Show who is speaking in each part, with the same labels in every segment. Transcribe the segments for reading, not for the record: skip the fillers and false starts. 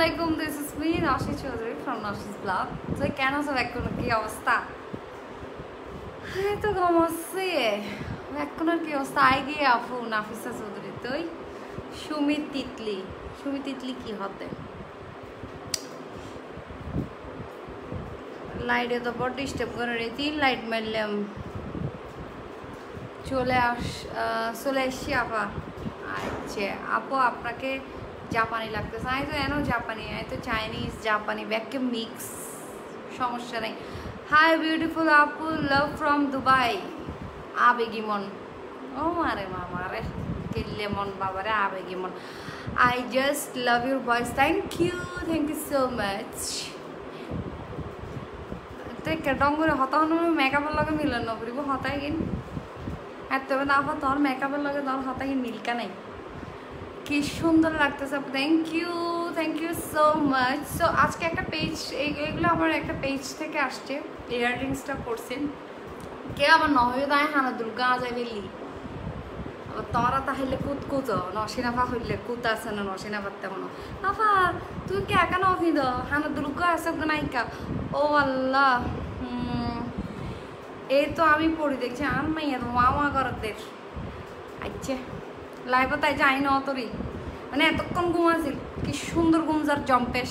Speaker 1: Assalamualaikum, this is me, Nashi Chaudhary from Nashi's Blog. So, কেন সব এখনো কি অবস্থা? তো গমছে এখনো কি অবস্থা? আই গিয়ে আপু নাফিসা চৌধুরী তুই সুমিত তিতলি কি হতে লাইটে তো বড় ডিস্টার্ব করে রে 3 লাইট মারলাম চলে আসছি আপা আচ্ছা আপু আপনাকে জাপানি লাগতেছে আমি তো এনো জাপানি আমি তো চাইনিজ জাপানি ব্যাকে মিক্স সমস্যা নেই হাই বিউটিফুল আপু লাভ ফ্রম দুবাই আবেগিমন ও মারে মামারে কেলেমন বাবারে আবেগিমন I just love your voice thank you so much তো ডঙ্গরে হতাহন মেকআপের লগে মিলন নকরিব হতাই কিন এত না তোর মেকআপের লগে তোর হতাই মিলকা নাই কি সুন্দর লাগতেছে thank you so much so আজকে একটা পেজ এগুলো আমার একটা পেজ থেকে আসছে ইয়াররিংসটা করছেন কে আবার নহয়ে দায় হানা দুর্গা যায় বেলি তোরা তাহলে কুত নসিনাফা হইলে কুত আছে না নসিনাফার তেমন আফা তুই কে একা নফি দ হানা দুর্গা আছে নাইকা ও আল্লাহ এই তো আমি পড়ি দেখছি আর মাইয়া তো মামা করদের আচ্ছা লাইভ তাই যাই না অতরি মানে এতক্ষণ ঘুমাছিল কি সুন্দর ঘুমজার জম্পেশ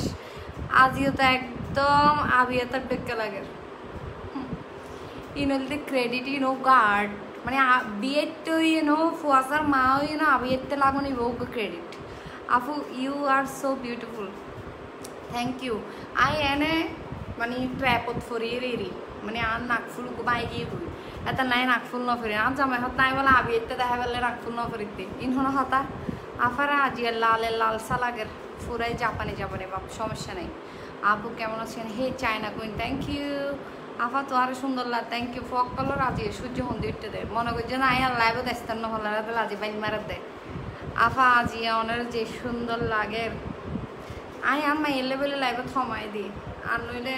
Speaker 1: আজিও তো একদম আবিয়াতার ডেকে লাগে ইনলতে ক্রেডিট ইনো গার্ড মানে বিয়ের তো ইনো ফুয়াসার মা ইনো আবিয়াতে লাগুনি বউকে ক্রেডিট আপু you are so beautiful thank you I এনে মানে ট্র্যাপত ফরিয়ে রেরি মানে আর নাকফুল বাই গিয়ে বই এটা নাই নাকফুল নফরি আর জামাই হত নাই বলে আবিয়াতে দেখা পেলে নাকফুল নফরিতে ইনহন হতা আফারা আজিয়া লাল সালাগের ফুরাই জাপানি বাপ সমস্যা নেই আপু কেমন আছেন হে চায়না কুইন থ্যাংক ইউ আফা তো আরো সুন্দর লাগ থ্যাংক ইউ ফক কলর আজি সূর্য হন্দি উঠতে দেয় মনে করছে না আয়ার লাইভও দেখতেন না হলে আজি বাইন মারার দেয় আফা আজিয়া ওনার যে সুন্দর লাগে আই আর মাই লেভেলে লাইভে থমাই দিই আর নইলে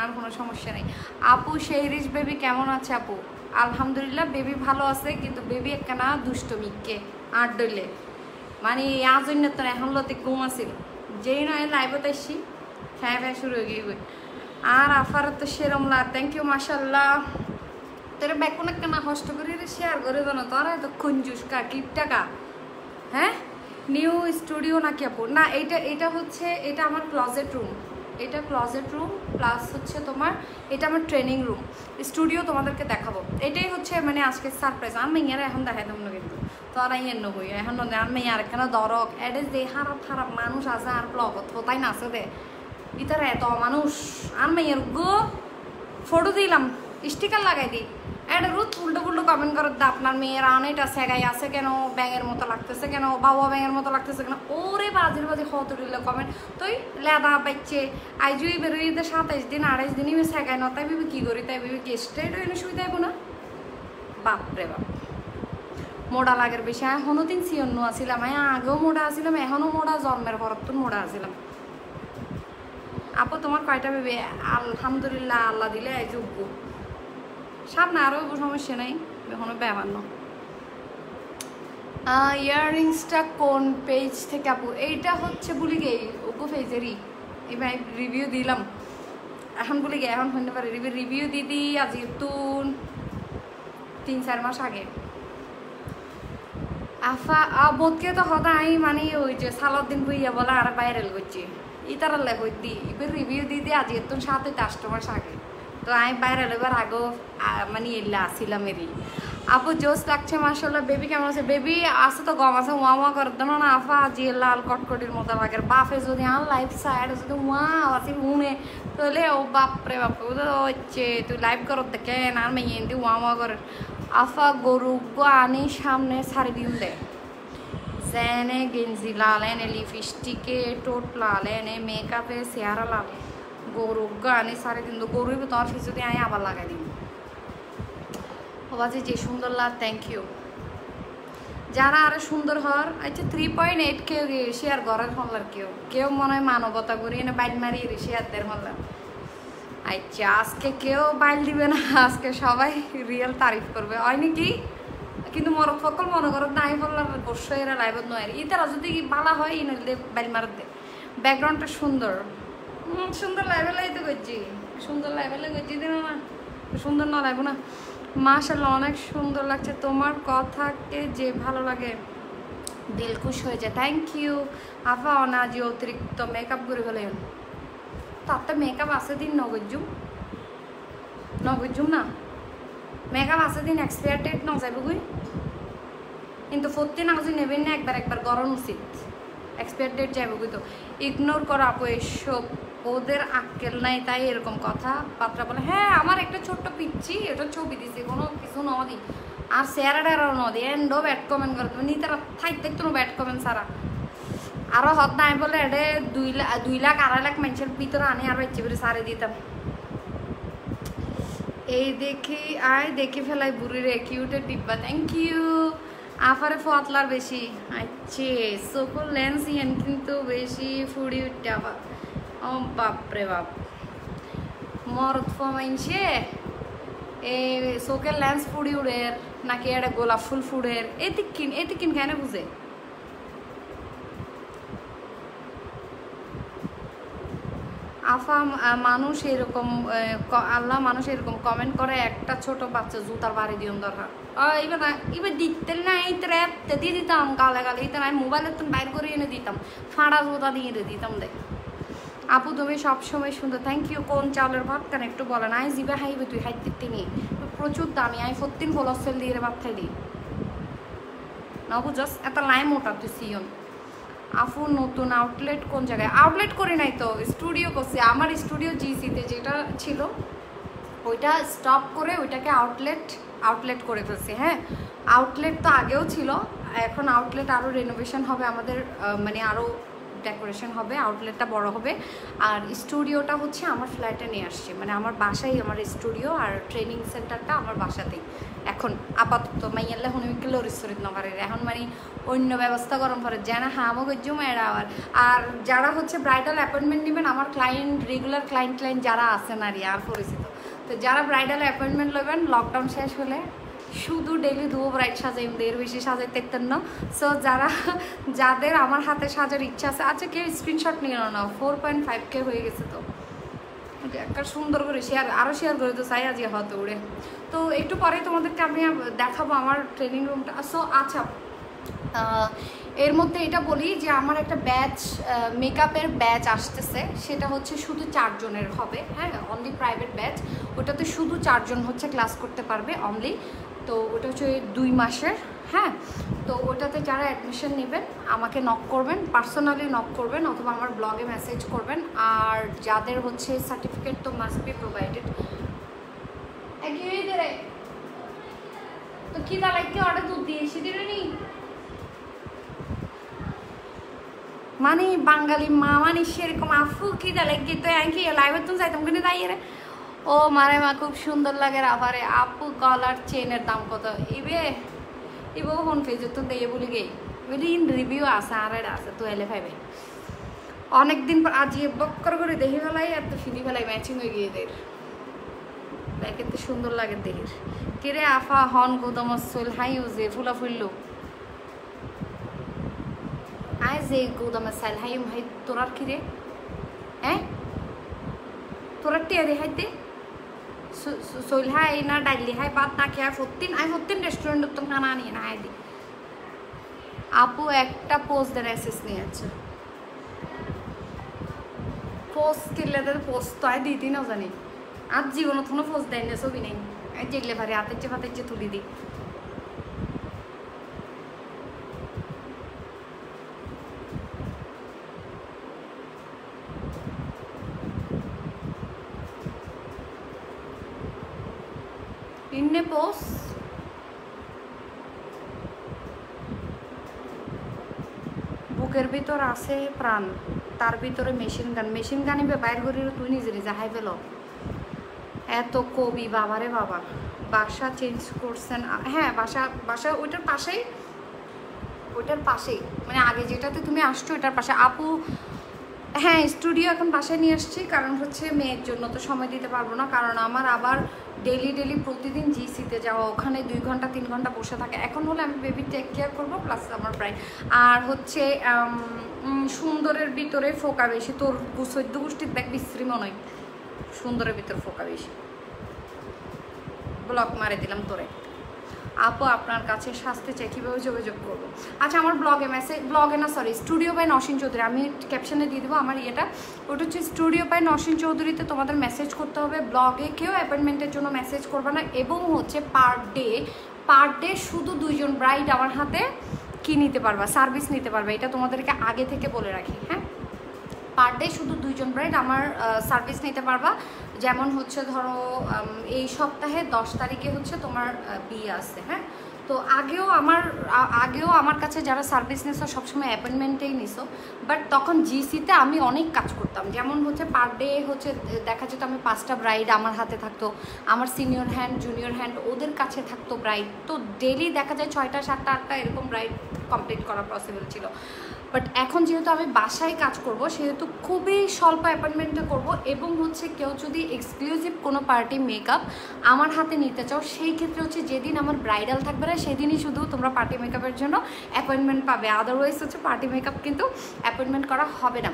Speaker 1: আর কোনো সমস্যা নেই আপু শেহরিজ বেবি কেমন আছে আপু আলহামদুলিল্লাহ বেবি ভালো আছে কিন্তু বেবি একখানা দুষ্ট মিককে আর ডইলে মানে আজ জন্য তো এখন লতে ঘুম আসিল যেই নয় লাইভতে আসছি হ্যাঁ শুরু হয়ে গিয়ে আর আফার তো সেরম লা থ্যাংক ইউ মাশাল্লাহ তোর ব্যাকুন একখানা কষ্ট করে শেয়ার করে জানো তোরা এত খঞ্জুস কা কি টাকা হ্যাঁ নিউ স্টুডিও নাকি আপু না এটা হচ্ছে এটা আমার ক্লজেট রুম এটা ক্লজেট রুম প্লাস হচ্ছে তোমার এটা আমার ট্রেনিং রুম স্টুডিও তোমাদেরকে দেখাবো এটাই হচ্ছে মানে আজকে সারপ্রাইজ আমি মেয়েরা এখন দেখাই দেবো না কিন্তু তোরা এন্ন হই এখন আমি আর এখানে দরক এডে যে খারাপ মানুষ আছে আর ব্লগত কোথায় নাচে দে ইতারা এত মানুষ আর মেয়ের গো ফটো দিলাম স্টিকার লাগাই দিই এটা রোজ উল্টো কমেন্ট করে দা আপনার মেয়ের অনেকটা সেগাই আছে কেন ব্যাঙের মতো লাগতেছে কেন বাবা ব্যাঙের মতো লাগতেছে কেন ওরে বাজির কত দিল কমেন্ট তুই লেদা পাইছে আইজুই বেরোই 27 দিন 28 দিনই সেগাই ন তাই ভেবে কী করি তাই ভেবে গেস্টেড এনে শুই দেবো না বাপরে বাপ মোড়া লাগের বেশি এখনও দিন সিয়ন্ন আসিলাম আগেও মোড়া আসিলাম এখনও মোড়া জন্মের পরতুন মোড়া আসিলাম আপু তোমার কয়টা ভেবে আলহামদুলিল্লাহ আল্লাহ দিলে যোগ্য সামনে আরও সমস্যা নেই এখনো ব্যাপার না ইয়াররিংসটা কোন পেজ থেকে আপু এইটা হচ্ছে বলি গে ওগো পেজেরই এবার রিভিউ দিলাম এখন বলি গে এখন হতে পারে রিভিউ দিদি আজ তুন 3-4 মাস আগে আফা বোধকে তো হতাই মানে ওই যে সালাদ দিন বইয়া বলে আর ভাইরাল করছি ইতারার লেখ দি এবার রিভিউ দিদি আজ তুন 7-8 মাস আগে তো আমি বাইরে এবার আগেও মানে এলে আসছিলাম এরই আপু জোস লাগছে মাসাল্লাহ বেবি কেমন আছে বেবি আছে তো গম আছে ওয়া করে দেন না আফা আজি লাল কটকটির মতো লাগে বাপে যদি আমার লাইফ সাইড যদি ওয়া আছে উনে তাহলে ও বাপরে বাপ ও তো হচ্ছে তুই লাইভ করো দেখে আর মেয়ে এনে ওয়া করে আফা গরু আনি সামনে সারি দিন দে জেনে গেঞ্জি লাল এনে লিপস্টিকে টোট লাল এনে মেকআপে চেহারা লাল গরু গানে সারে দিন গরুই তোমার ফিসুতে আয় আবার লাগাই দিন বাজে যে সুন্দর লাগ থ্যাংক ইউ যারা আরো সুন্দর হর আচ্ছা 3.8 কেউ শেয়ার ঘরের হলার কেউ মনে হয় মানবতা করি না বাইল মারি শেয়ার দের হলার আচ্ছা আজকে কেউ বাইল দিবে না আজকে সবাই রিয়েল তারিফ করবে হয় নাকি কিন্তু মরদ সকল মনে করো নাই বললাম অবশ্যই এরা লাইভত নয় ইতারা যদি ভালো হয় ইনলে বাইল মার দে ব্যাকগ্রাউন্ডটা সুন্দর সুন্দর লাইভেলাই তো করছি সুন্দর লাইভেলে করছি দিন না সুন্দর না লাগবো না মাশাআল্লাহ অনেক সুন্দর লাগছে তোমার কথাকে যে ভালো লাগে দিল খুশ হয়ে যায় থ্যাংক ইউ আফা অনাজি অতিরিক্ত মেকআপ করে ফেলেন তাতে মেকআপ আছে দিন নগজুম না মেকআপ আছে দিন এক্সপায়ার ডেট ন যাইব গুই কিন্তু ফোর্থে নাগজি নেবেন না একবার গরম উচিত এক্সপায়ার ডেট যাইব গুই তো ইগনোর করা আপু এসব ওদের আক্কেল নাই তাই এরকম কথা বার্তা বলে হ্যাঁ আমার একটা ছোট্ট পিচ্ছি এটা ছবি দিছে কোনো কিছু নদি আর শেয়ারাটারও নদী এন্ডও ব্যাড কমেন্ট করে তুমি তারা থাকতে তো ব্যাড কমেন্ট সারা আরও হত নাই বলে এটা 2 লাখ 2.5 লাখ মানুষের ভিতরে আনি আরও ইচ্ছে করে সারে দিতাম এই দেখি ফেলাই বুড়ি রে কিউটের ডিব্বা থ্যাংক ইউ আফারে ফতলার বেশি আচ্ছা চোখের লেন্স ইয়ান কিন্তু বেশি ফুড়ি উঠতে আবার ও বাপরে বাপ মরদ ফমাইনছে এই চোখের লেন্স ফুড়ি উড়ের নাকি এটা গোলাপ ফুল ফুড়ের এদিকিন কেন বুঝে আফা মানুষ এরকম আল্লাহ মানুষ এরকম কমেন্ট করে একটা ছোট বাচ্চা জুতার বাড়ি দিন দরকার এবার দিতে না এই র্যাপতে দিয়ে দিতাম গালে এটা আমি মোবাইলের তো বাইর করে এনে দিতাম ফাঁড়া জুতা দিয়ে দিতাম দেখ আপু তুমি সবসময় সুন্দর থ্যাংক ইউ কোন চাউলের ভাত কেন একটু বলে না জিবে হাইবে তুই হাইতে নিয়ে প্রচুর দামি আমি 14 ফলসেল দিয়ে ভাত খাই দিই না বুঝস এত লাইম ওটা তুই সিয়ন আফু নতুন আউটলেট কোন জায়গায় আউটলেট করি নাই তো স্টুডিও করছি আমার স্টুডিও জিসিতে যেটা ছিল ওইটা স্টপ করে ওইটাকে আউটলেট করে ফেলছি হ্যাঁ আউটলেট তো আগেও ছিল এখন আউটলেট আরও রেনোভেশন হবে আমাদের মানে আরও ডেকোরেশন হবে আউটলেটটা বড় হবে আর স্টুডিওটা হচ্ছে আমার ফ্ল্যাটে নিয়ে আসছি মানে আমার বাসায় আমার স্টুডিও আর ট্রেনিং সেন্টারটা আমার বাসাতেই এখন আপাতত মাইয়াল্লা হনুমিকে লরিসরিত নগরের এখন মানে অন্য ব্যবস্থা গরম করে যেন হামও গজ্জুম এরা আর যারা হচ্ছে ব্রাইডাল অ্যাপয়েন্টমেন্ট নেবেন আমার ক্লায়েন্ট রেগুলার ক্লায়েন্ট যারা আছেন আর পরিচিত তো যারা ব্রাইডাল অ্যাপয়েন্টমেন্ট নেবেন লকডাউন শেষ হলে শুধু ডেইলি দুও ব্রাইড সাজাইম এর বেশি সাজাইতেন না সো যাদের আমার হাতে সাজার ইচ্ছা আছে আচ্ছা কেউ স্ক্রিনশট নিয়ে না 4.5K হয়ে গেছে তো একটা সুন্দর করে শেয়ার করে তো চাই আজকে হয়তো উড়ে তো একটু পরে তোমাদেরকে আমি দেখাবো আমার ট্রেনিং রুমটা সো আচ্ছা এর মধ্যে এটা বলি যে আমার একটা ব্যাচ মেকআপের ব্যাচ আসতেছে সেটা হচ্ছে শুধু 4 জনের হবে হ্যাঁ অনলি প্রাইভেট ব্যাচ ওটাতে শুধু 4 জন হচ্ছে ক্লাস করতে পারবে অনলি তো ওটা হচ্ছে 2 মাসের হ্যাঁ তো ওটাতে যারা অ্যাডমিশন নেবেন আমাকে নক করবেন পার্সোনালি নক করবেন অথবা আমার ব্লগে মেসেজ করবেন আর যাদের হচ্ছে সার্টিফিকেট তো মাস্ট বি প্রোভাইডেড তো কি দাঁড়াইতে অর্ডার দুধ দিয়ে এসে দিলে নি মানে বাঙালি মা মানে সেরকম আফু কি দাঁড়াই তো কি লাইভের তুমি যাইতাম কিনে দাঁড়িয়ে রে ও মারে মা খুব সুন্দর লাগে আবারে আপু গলার চেনের দাম কত ইবে ফোন পেজে তো দিয়ে বলি গে ইন রিভিউ আছে আর আছে তো এলে পাইবে অনেকদিন পর আজ বক্কর করে দেখি ফেলাই আর তো ফিদি ফেলাই ম্যাচিং হয়ে গিয়ে দের দেখে তো সুন্দর লাগে দেখির কিরে আফা হন গোদামসল হাই উজে ফুলা ফুললো আয় যে গোদামসাল হাই ভাই তোরার কিরে হ্যাঁ তোরার টিয়া দে হাইতে সইলহাই না ডাইলি হাই বাদ না খেয়ে 14 রেস্টুরেন্ট তো খানা নিয়ে না হাই দি আপু একটা পোস্ট দেন এসএস নিয়ে আছে পোস্ট কিনলে পোস্ট তো আয় দিই না জানি আর জীবনে কোনো পোস্ট দেয় না ছবি নেই যেগুলো ভারে হাতের চেয়ে তুলি দিই ইন্নে পোস্ট বুকের ভিতর আছে প্রাণ তার ভিতরে মেশিন গানই বাইর করি তুই নিজে হাই পেল এত কবি বাবারে বাবা বাসা চেঞ্জ করছেন হ্যাঁ বাসা ওইটার পাশেই মানে আগে যেটাতে তুমি আসছো ওইটার পাশে আপু হ্যাঁ স্টুডিও এখন বাসায় নিয়ে আসছি, কারণ হচ্ছে মেয়ের জন্য তো সময় দিতে পারবো না, কারণ আমার আবার ডেলি প্রতিদিন জিসিতে যাওয়া, ওখানে 2 ঘন্টা 3 ঘন্টা বসে থাকে। এখন হলে আমি বেবি টেক কেয়ার করবো প্লাস আমার প্রায় আর হচ্ছে সুন্দরের ভিতরে ফোকা বেশি। তোর সদ্য গোষ্ঠীর দেখ বিশ্রী মনে হয়, সুন্দরের ভিতরে ফোকা বেশি। ব্লক মারে দিলাম তোরে। আপু আপনার কাছে শাস্তি চাই, কীভাবে যোগাযোগ করবো? আচ্ছা আমার ব্লগে না sorry studio by Naushin Chowdhury, আমি ক্যাপশনে দিয়ে দেবো আমার ইয়েটা, ওটা হচ্ছে স্টুডিও বাই নসীন চৌধুরীতে তোমাদের মেসেজ করতে হবে। ব্লগে কেউ অ্যাপয়েন্টমেন্টের জন্য মেসেজ করবে না, এবং হচ্ছে পার ডে শুধু 2 জন ব্রাইড আমার হাতে কি নিতে পারবা, সার্ভিস নিতে পারবে, এটা তোমাদেরকে আগে থেকে বলে রাখি। হ্যাঁ পার ডে শুধু 2 জন ব্রাইড আমার সার্ভিস নিতে পারবা। যেমন হচ্ছে ধরো এই সপ্তাহে 10 তারিখে হচ্ছে তোমার বিয়ে আসছে, হ্যাঁ তো আগেও আমার কাছে যারা সার্ভিস নিছো সবসময় অ্যাপয়েন্টমেন্টেই নিছো, বাট তখন জিসিতে আমি অনেক কাজ করতাম। যেমন হচ্ছে পার ডে হচ্ছে দেখা যেত আমি 5টা ব্রাইড আমার হাতে থাকতো, আমার সিনিয়র হ্যান্ড জুনিয়র হ্যান্ড ওদের কাছে থাকতো ব্রাইড, তো ডেলি দেখা যায় 6টা 7টা 8টা এরকম ব্রাইড কমপ্লিট করা পসিবল ছিল। বাট এখন যেহেতু আমি বাসায় কাজ করব সেহেতু খুবই স্বল্প অ্যাপয়েন্টমেন্টে করব, এবং হচ্ছে কেউ যদি এক্সক্লুসিভ কোনো পার্টি মেকআপ আমার হাতে নিতে চাও সেই ক্ষেত্রে হচ্ছে যেদিন আমার ব্রাইডাল থাকবে না সেদিনই শুধু তোমরা পার্টি মেকআপের জন্য অ্যাপয়েন্টমেন্ট পাবে, আদারওয়াইজ হচ্ছে পার্টি মেকআপ কিন্তু অ্যাপয়েন্টমেন্ট করা হবে না।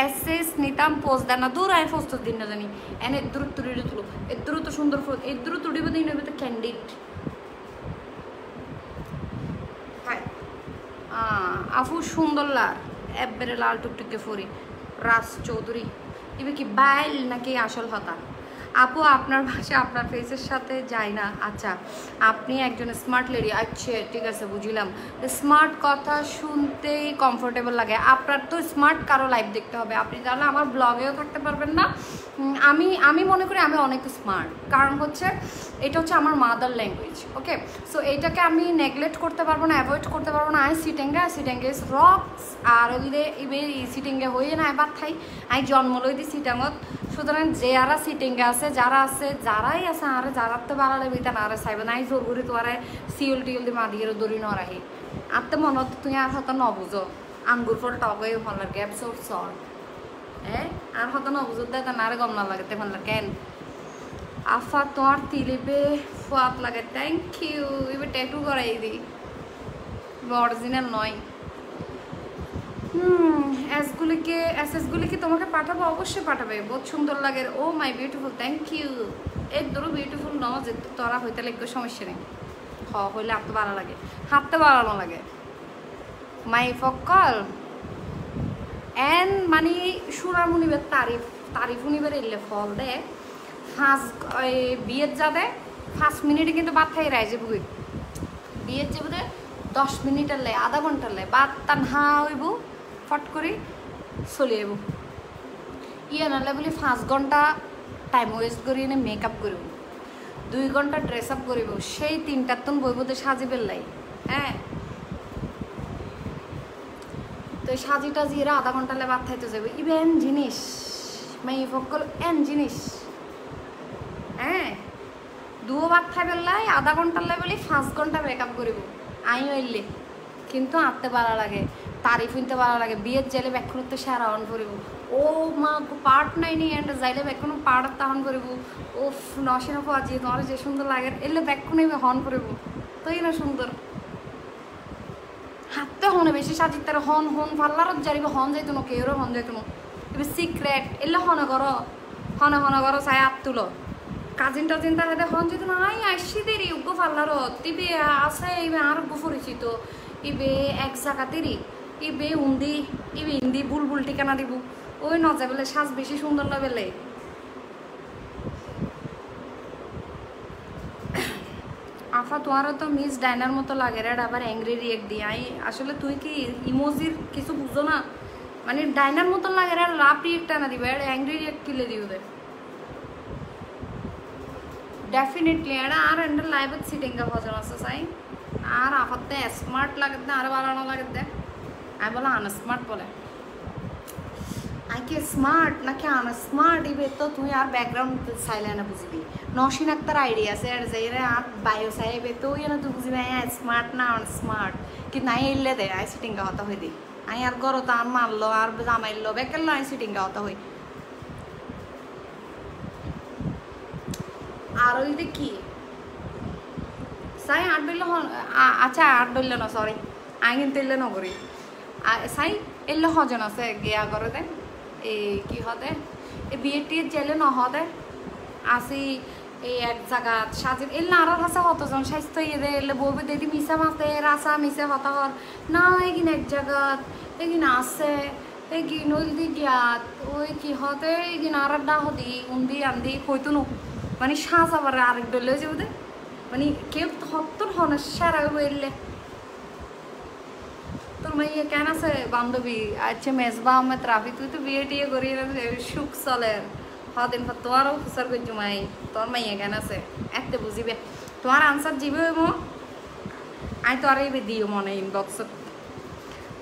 Speaker 1: এসএস নিতাম পোস্ট দেন না, দূর আয় পোস্ট দিন না জানি এনে এদ্দুর তুড়িয়ে তুলো, এদ্দুর তো সুন্দর এদ্দুর তুড়িব দিন হবে তো ক্যান্ডিড। হ্যাঁ আফু সুন্দর লাল একবারে লাল টুকটুকে ফরি রাজ চৌধুরী, এবে কি বাইল নাকি আসল হতা? আপু আপনার ভাষা আপনার ফেসের সাথে যায় না। আচ্ছা আপনি একজন স্মার্ট লেডি, আচ্ছা ঠিক আছে বুঝলাম। স্মার্ট কথা শুনতেই কমফোর্টেবল লাগে, আপনার তো স্মার্ট কারো লাইভ দেখতে হবে, আপনি তাহলে আমার ব্লগেও থাকতে পারবেন না। আমি মনে করি আমি অনেক স্মার্ট, কারণ হচ্ছে এটা হচ্ছে আমার মাদার ল্যাঙ্গুয়েজ। ওকে সো এইটাকে আমি নেগলেক্ট করতে পারবো না, অ্যাভয়েড করতে পারবো না। আই সিটেঙ্গা ইজ রক্স আর ইবে সিটেঙ্গে হয়ে না এবার থাই আই জন্ম লই দি সিটাঙত। সুতরাং যারা সিটিংয়ে আছে যারাই আছে আরে যারা তো ভালো লাগবে তা না চাইবে না, জোর করে তো আরে সিউল টিউল দিয়ে মাদিয়ে দৌড়ি নরাহি আর তো মনত তুই আর হয়তো নবুঝো আঙ্গুর ফল টক হয়ে ভাল লাগে সব সর হ্যাঁ আর হয়তো নবুঝো দেয় তা না আরে গম না লাগে তে ভাল লাগেন। আফা তোমার তিলিপে ফাত লাগে, থ্যাংক ইউ। এবার ট্যাটু করাই দিই, অরিজিনাল নয়। এসএসগুলিকে তোমাকে পাঠাবো, অবশ্যই পাঠাবে, বহুত সুন্দর লাগে। Oh my beautiful, thank you. একদরও বিউটিফুল ন যে তোরা হইতে লাগবে সমস্যা নেই, হইলে হাঁটতে ভালো লাগে, হাঁটতে ভালো লাগে। মাই ফকল এন মানে সুরার মুনিবের তারিফ উনিবের এলে ফল দে বিয়ের যা দেয় 5 মিনিটে কিন্তু বাদ খাই রাইজে বুঝি বিয়ের যে বোধ 10 মিনিটের লাই আধা ঘন্টার লাই বাদ টান হা হইব ফট করে চলে যাব। ইয়ে নাহলে বলি 5 ঘন্টা টাইম ওয়েস্ট করি এনে মেকআপ করব, 2 ঘন্টা ড্রেস আপ করব, সেই 3টার তন বইবতে সাজিবের লাই। হ্যাঁ তো সাজিটা জিরা আধা ঘন্টা লাই বাদ খাইতে যাবে, ইভেন জিনিস মাই ফকল এন জিনিস। হ্যাঁ দুও ভাত খাইবার লাই আধা ঘন্টার লাই বলি 5 ঘন্টা মেকআপ করব আই হইলে, কিন্তু আঁকতে ভালো লাগে, তারিফ নিতে ভালো লাগে। বিয়ের যাইলে ব্যাখ্যা করতে সারা অন করিব, ও মা পার্ট নাই নি এন্ড যাইলে ব্যাখ্যানো পার্ট তাহন করিব। ও নসিনা পাজি তোমার যে সুন্দর লাগে এলে ব্যাখ্যা নেবে হন করিব, তাই না সুন্দর হাতে হনে বেশি সাজিত তার হন হন ফাল্লারত জারিব হন যাইতো না কেউ হন যাইতো না। এবার সিক্রেট এলে হনে করো চাই আপ তুলো কাজিন টাজিন তার হাতে হন যেত না আই আসছি দেরি উগ্র ফাল্লারত ইবে আছে ইবে আর পরিচিত ইবে এক জায়গাতেরই ইবে ইন্দি বুলবুল ঠিকানা দিব ওই নজা বেলে সাজ বেশি সুন্দর না বেলে। আফা তোমারও তো মিস ডাইনার মতো লাগে রে, আবার অ্যাংরি রিয়েক্ট দিয়ে আই আসলে তুই কি ইমোজির কিছু বুঝো না, মানে ডাইনার মতো লাগে রে রাপ রিয়েক্ট আনা দিবে আর অ্যাংরি রিয়েক্ট কিলে দিও দে डेफिनेटली एड़ा आर अंडर लाइव सीटिंग का भजन আছে সাই আর আপাতত স্মার্ট লাগতে আর ভালো না লাগতে আই বলা আনস্মার্ট বলে আই কে স্মার্ট নাকি আনস্মার্ট ইবে তো তুই আর ব্যাকগ্রাউন্ড সাইলেন্ট বুঝবি নশিন আক্তার আইডিয়া আছে আর যাইরে আর বায়ো সাইবে তো ইনা তুই বুঝবি আই স্মার্ট না আনস্মার্ট কি নাই এলে দে আই সিটিং का होता হই দি আই আর গরো তান মারলো আর জামাইলো বেকেল আই সিটিং গাওতা হই আর ওই দেখি সাই আট ডইল আচ্ছা আট ডইল না সরি আই কিন্তু এলে নগরী সাই এলে হজন আছে গিয়া করে দে এই কি হদে এই বিয়ে টিয়ে জেলে ন হদে আসি এই এক জায়গা সাজিব এলে আরো হাসা কতজন স্বাস্থ্য ইয়ে এলে বলবে দিদি মিশা মাতে রাসা মিশে হতা হর না এগিন এক জায়গা এগিন আছে এগিন ওই দি গিয়াত ওই কি হতে এগিন আর ডা হদি উন্দি আন্দি হইতো নো মানে শ্বাস আবার আরেক ডলে যে ওদের মানে কেউ হত্তর হনে সারা বললে তোর মাইয়া কেন আছে বান্ধবী আচ্ছা মেজবা আমি ট্রাফি তুই তো বিয়ে টিয়ে করি সুখ চলে হদিন তোমারও খুচার করছি মাই তোর মাইয়া কেন আছে এতে বুঝিবে তোমার আনসার যাবে মো আই তো আর দিও মনে ইনবক্সত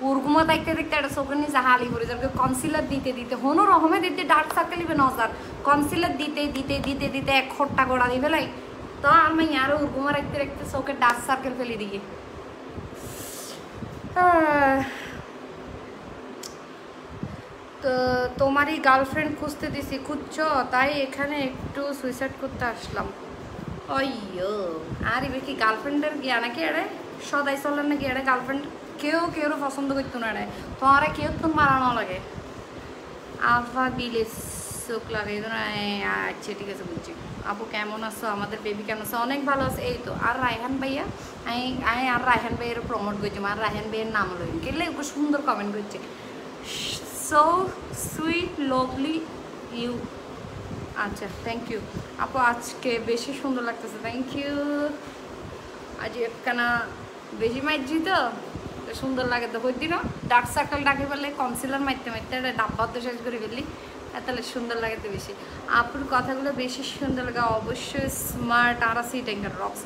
Speaker 1: ওরকম দেখতে দেখতে একটা চোখের নিচে হালি পড়ে যাবে কনসিলার দিতে দিতে হনো রকমে দিতে ডার্ক সার্কেল ইবে নজার কনসিলার দিতে দিতে দিতে দিতে এক খোট্টা গোড়া দিবে লাই তো আমি আরো ওরকম রাখতে রাখতে চোখের ডার্ক সার্কেল ফেলে দিই তো তোমারই গার্লফ্রেন্ড খুঁজতে দিছি খুঁজছো তাই এখানে একটু সুইসাইড করতে আসলাম অయ్యో আর এবার কি গার্লফ্রেন্ডের গিয়া নাকি এড়ে সদাই চলেন নাকি এড়ে গার্লফ্রেন্ড কেউ কেউ পছন্দ করতো না এড়ে তোমার কেউ তো মারানো লাগে আফা দিলে চোখ লাগে আচ্ছা ঠিক আছে বুঝছি আপু কেমন আছো আমাদের বেবি কেমন আছে অনেক ভালো আছে এই তো আর রায়হান ভাইয়া আমি আর রায়হান ভাইয়ের প্রমোট করছি আর রায়হান ভাইয়ের নাম লই গেলে খুব সুন্দর কমেন্ট করছে সো সুইট লাভলি ইউ আচ্ছা থ্যাংক ইউ আপু আজকে বেশি সুন্দর লাগতেছে থ্যাংক ইউ আজ একখানা বেশি মাইছি তো সুন্দর লাগে তো কই দিন ডার্ক সার্কেল ডাকে ফেললে কনসিলার মারতে মারতে ডাব্বা তো শেষ করে ফেললি তাহলে সুন্দর লাগে তো বেশি আপুর কথাগুলো বেশি সুন্দর লাগে অবশ্যই স্মার্ট আর সি ট্যাঙ্কার রক্স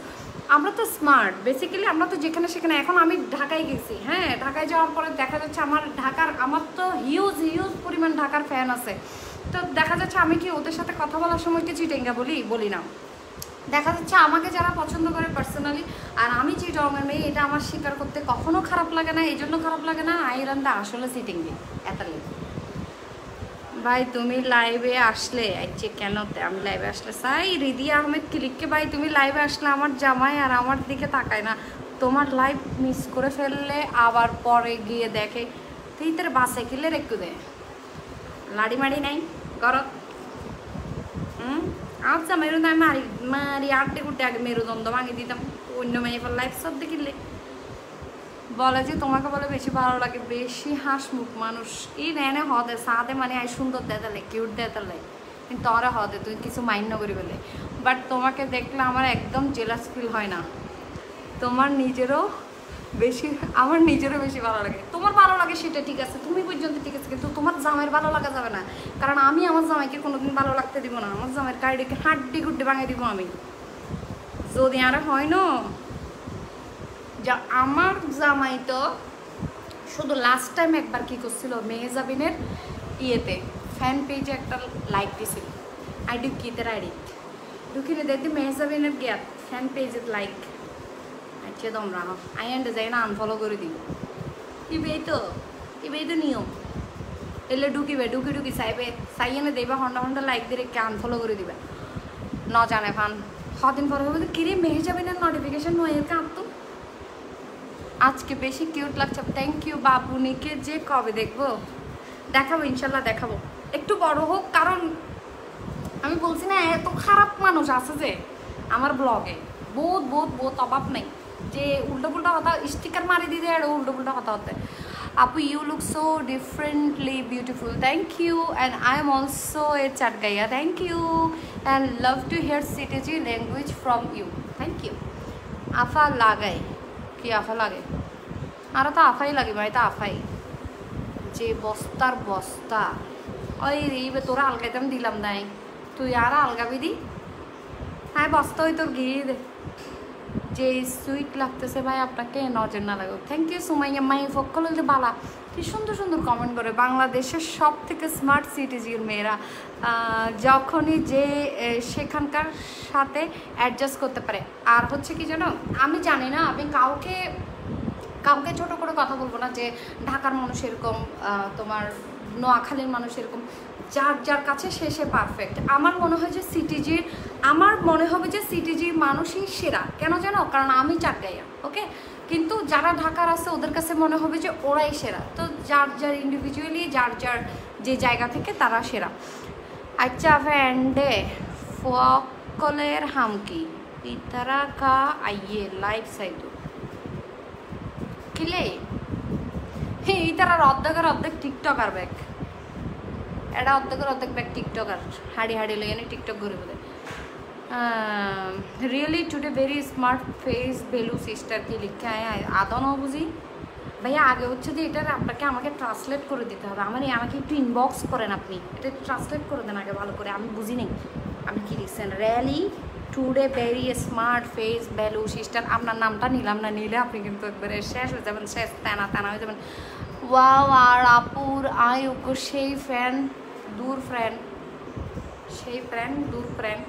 Speaker 1: আমরা তো স্মার্ট বেসিক্যালি আমরা তো যেখানে সেখানে এখন আমি ঢাকায় গেছি হ্যাঁ ঢাকায় যাওয়ার পরে দেখা যাচ্ছে আমার তো হিউজ পরিমাণ ঢাকার ফ্যান আছে তো দেখা যাচ্ছে আমি কি ওদের সাথে কথা বলার সময় কি চিটেঙ্গা বলি না দেখা যাচ্ছে আমাকে যারা পছন্দ করে পার্সোনালি আর আমি চিটংয়ের মেয়ে এটা আমার স্বীকার করতে কখনো খারাপ লাগে না এই জন্য খারাপ লাগে না আইরানটা আসলে চিটিঙ্গি এতালি ভাই তুমি লাইভে আসলে আচ্ছা কেন আমি লাইভে আসলে সাই রিদি আহমেদ ক্লিককে ভাই তুমি লাইভে আসলে আমার জামাই আর আমার দিকে তাকায় না তোমার লাইভ মিস করে ফেললে আবার পরে গিয়ে দেখে তুই তোর বাসে কিলে রেখে দে লাড়ি মাড়ি নাই কর আচ্ছা মেরুদণ্ড আমি মারি আটটে কুটে আগে মেরুদণ্ড ভাঙি দিতাম অন্য মেয়ে ফেল লাইফ সব দেখিলে বলে যে তোমাকে বলে বেশি ভালো লাগে বেশি হাসমুখ মানুষ এই নেনে হদে সাদে মানে আই সুন্দর দেতালে কিউট দেতালে কিন্তু তোরা হদে তুই কিছু মাইন্ড করি বলে বাট তোমাকে দেখলে আমার একদম জেলাস ফিল হয় না তোমার নিজেরও আমার নিজেরও বেশি ভালো লাগে তোমার ভালো লাগে সেটা ঠিক আছে তুমি পর্যন্ত ঠিক আছে কিন্তু তোমার জামাইয়ের ভালো লাগা যাবে না কারণ আমি আমার জামাইকে কোনোদিন ভালো লাগতে দিব না আমার জামাইয়ের কাইডিকে হাড্ডি গুড্ডি ভাঙিয়ে দিব আমি যদি আর হয় না যা আমার জামাই তো শুধু লাস্ট টাইম একবার কি করছিল মেহজাবিনের ইয়েতে ফ্যান পেজে একটা লাইক দিছিল আইডি কিতের আইডি ঢুকিয়ে দেখতে মেহজাবিনের গিয়া ফ্যান পেজের লাইক আচ্ছা তোমরা আইয়ান্ডে যাই না আনফলো করে দিই ইবেই তো নিয়ম এলে ঢুকি সাইয়েনে দেবে হন্ডা লাইক দিয়ে রেখে আনফলো করে দিবে ন জানে ফান কদিন পরে বলতে কিরে মেহজাবিনের নোটিফিকেশন নয় এর কাঁদতো আজকে বেশি কিউট লাগছে থ্যাংক ইউ বাবুনিকে যে কবে দেখবো দেখাবো ইনশাল্লাহ দেখাবো একটু বড় হোক কারণ আমি বলছি না এত খারাপ মানুষ আছে যে আমার ব্লগে বহুত অভাব নেই যে উল্টো পুল্টা কথা স্টিকার মারি দিতে আর উল্টো পুল্টা কথা হতে আপু you look so differently beautiful thank you and I am also a চাট গাইয়া thank you and love to hear CTG language from you thank you আফা লাগাই কি আফা লাগে আরও তো আফাই লাগে ভাই তো আফাই যে বস্তার বস্তা ওই রে তোরা আলগাইতাম দিলাম নাই তুই আর আলগাবি দি হ্যাঁ বস্তা ওই তোর গিয়ে দে যে সুইট লাগতেছে ভাই আপনাকে নজর না লাগুক থ্যাংক ইউ সুমাইয়া মাই ফক্কল বালা কি সুন্দর সুন্দর কমেন্ট করে বাংলাদেশের সব থেকে স্মার্ট সিটিজের মেয়েরা যখনই যে সেখানকার সাথে অ্যাডজাস্ট করতে পারে আর হচ্ছে কি জানো আমি জানি না আমি কাউকে ছোট করে কথা বলবো না যে ঢাকার মানুষ এরকম, তোমার নোয়াখালীর মানুষ এরকম, যার যার কাছে সে পারফেক্ট। আমার মনে হয় যে সিটিজির, আমার মনে হবে যে সিটিজির মানুষই সেরা। কেন জানো? কারণ আমি চাটগাইয়া, ওকে? কিন্তু যারা ঢাকার আছে ওদের কাছে মনে হবে যে ওরাই সেরা। তো যার যার ইন্ডিভিজুয়ালি যার যার যে জায়গা থেকে তারা সেরা। আচ্ছা ফ্যান্ডে ফকলের হামকি পিতারা কা আইয়ে লাইফ সাইডু কিলে এই তারা অর্ধেক টিকটকার ব্যাগ, এটা অর্ধেক ব্যাগ টিকটকার হাড়ি লই এনে টিকটক করে বলে। Really today very smart face বেলু সিস্টার কি লিখে আদৌ ন বুঝি ভাইয়া। আগে হচ্ছে যে এটা আমাকে ট্রান্সলেট করে দিতে হবে। আমাকে একটু ইনবক্স করেন আপনি, এটা ট্রান্সলেট করে দেন আগে ভালো করে, আমি বুঝি নেই আপনি কি লিখছেন। Really today very smart face বেলু সিস্টার। আপনার নামটা নিলাম না, নিলে আপনি কিন্তু একবারে শেষ হয়ে যাবেন, শেষ তেনা হয়ে যাবেন। ওয়াও আর আপুর আই ওকে সেই ফ্রেন্ড দূর ফ্রেন্ড, সেই ফ্রেন্ড দূর ফ্রেন্ড।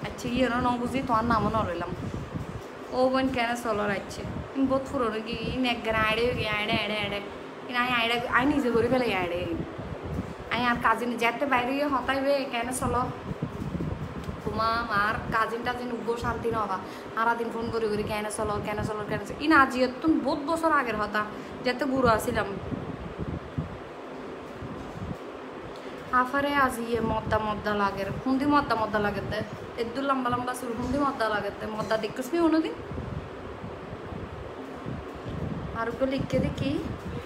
Speaker 1: আচ্ছা ইয়ে ন বুঝি তোমার নামও ন রইলাম। ও বোন কেন চলো রাখছে বহুত পুরনো কি এক গান আইডে আইডে আই নিজে করে ফেলে আইডে আই আর কাজিন যেতে বাইরে গিয়ে হতাইবে কেন চলো তোমার আর কাজিন টাজিন উগ্র শান্তি নবা সারাদিন ফোন করে কেন চলো ইন আজি তুমি বহুত বছর আগের হতা যেতে বুড়ো আসিলাম। আফারে আজি মদ্দা লাগের হুন্দি মদ্দা লাগে দে এদুর লম্বা চুল হুন্দি মদ্দা লাগে দে মদ্দা দেখছিস নি কোনোদিন? আর ওকে লিখে দেখি।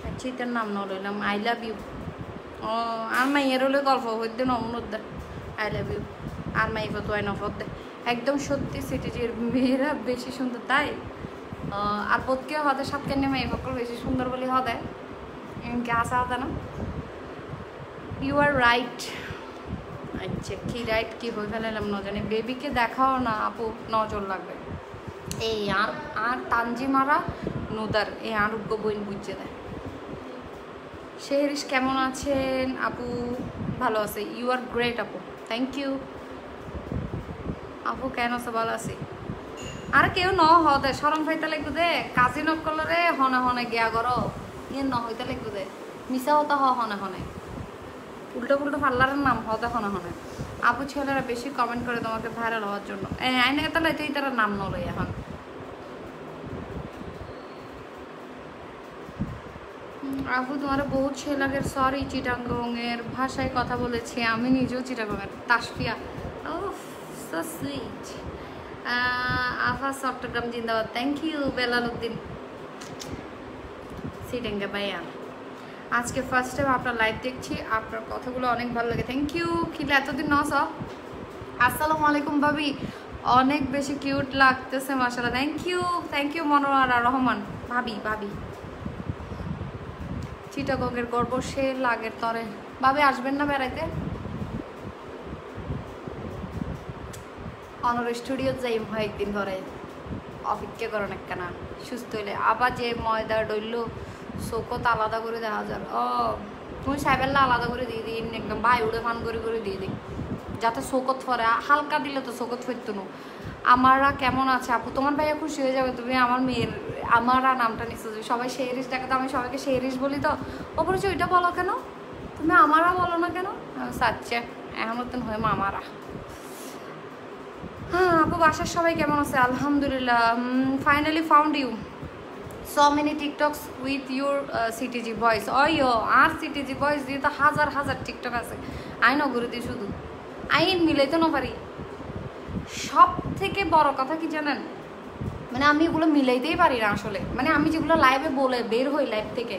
Speaker 1: আচ্ছা এটার নাম ন লইলাম আই লাভ ইউ। ও আর মাইয়ের হলে গল্প হইতে নমুন দে আই লাভ ইউ। আর মাই ফটো আই নফত দে একদম সত্যি সিটিজির মেয়েরা বেশি সুন্দর তাই। আর বোধকে হদে সাতকে নেমে এই ফকল বেশি সুন্দর বলে হদে এমনকি আসা হতে না। You are right. আচ্ছা কি রাইট কি হয়ে ফেলাম ন জানি। বেবিকে দেখাও না আপু, নজর লাগবে। এই আর তানজিমারা নুদার এই আর উগ্র বইন বুঝছে দেয়। শেহরিশ কেমন আছেন আপু? ভালো আছে। ইউ আর গ্রেট আপু, থ্যাংক ইউ আপু। কেন আছে? ভালো আছি। আর কেউ ন হদে সরম ফাইতে লাগবে দে কাজী নকলরে হনে গিয়া করো ইয়ে ন হইতে লাগবে দে মিশা হতা হনে উল্টো পার্লারের নাম হতে হনে। আপু ছেলেরা বেশি কমেন্ট করে তোমাকে ভাইরাল হওয়ার জন্য। আইনে তাহলে এটাই তারা নাম নলই এখন। আপু তোমার বহুত সে লাগে। সরি চিটাগংয়ের ভাষায় কথা বলেছি, আমি নিজেও চিটাগংয়ের। তাসফিয়া ও সো সুইট। আফা চট্টগ্রাম জিন্দাবাদ, থ্যাংক ইউ। বেলাল উদ্দিন সিটেঙ্গা ভাইয়া আজকে ফার্স্ট টাইম আপনার লাইভ দেখছি, আপনার কথাগুলো অনেক ভালো লাগে, থ্যাংক ইউ। কিলা এতদিন ন সব। আসসালামু আলাইকুম ভাবি, অনেক বেশি কিউট লাগতেছে মাশাআল্লাহ, থ্যাংক ইউ মনোয়ারা রহমান। ভাবি চিটাগংয়ের গর্ব সে লাগের তরে। ভাবি আসবেন না বেড়াইতে? অনর স্টুডিও যাই একদিন ধরে অপেক্ষা করেন একখানা সুস্থ হইলে। আবার যে ময়দা ডইল চৌকত আলাদা করে দেখা যাবে। ও তুমি সাইবেল্লা আলাদা করে দিয়ে দিন, একদম বাই উড়ে ফান করে দিয়ে দিন যাতে চৌকত ফরে। হালকা দিলে তো চৌকত ফেরত নো। আমারা কেমন আছে আপু? তোমার ভাইয়া খুশি হয়ে যাবে তুমি আমার মেয়ের আমারা নামটা নিচ্ছ। সবাই শেহরিশ ডাকে তো আমি সবাইকে শেহরিশ বলি, তো ওপরে ওইটা বলো কেন তুমি? আমারা বলো না কেন? সাচ্চে এখন নতুন হয়ে মামারা। হ্যাঁ আপু বাসার সবাই কেমন আছে? আলহামদুলিল্লাহ। Finally found you so many TikToks with your CTG voice. ওইও আর CTG voice দিয়ে তো হাজার টিকটক আছে। আই নগরে দিয়ে শুধু আইন মিলাইতে না পারি। সব থেকে বড় কথা কি জানেন, মানে আমি এগুলো মিলাইতেই পারি না আসলে। মানে আমি যেগুলো লাইভে বলে বের হই লাইভ থেকে,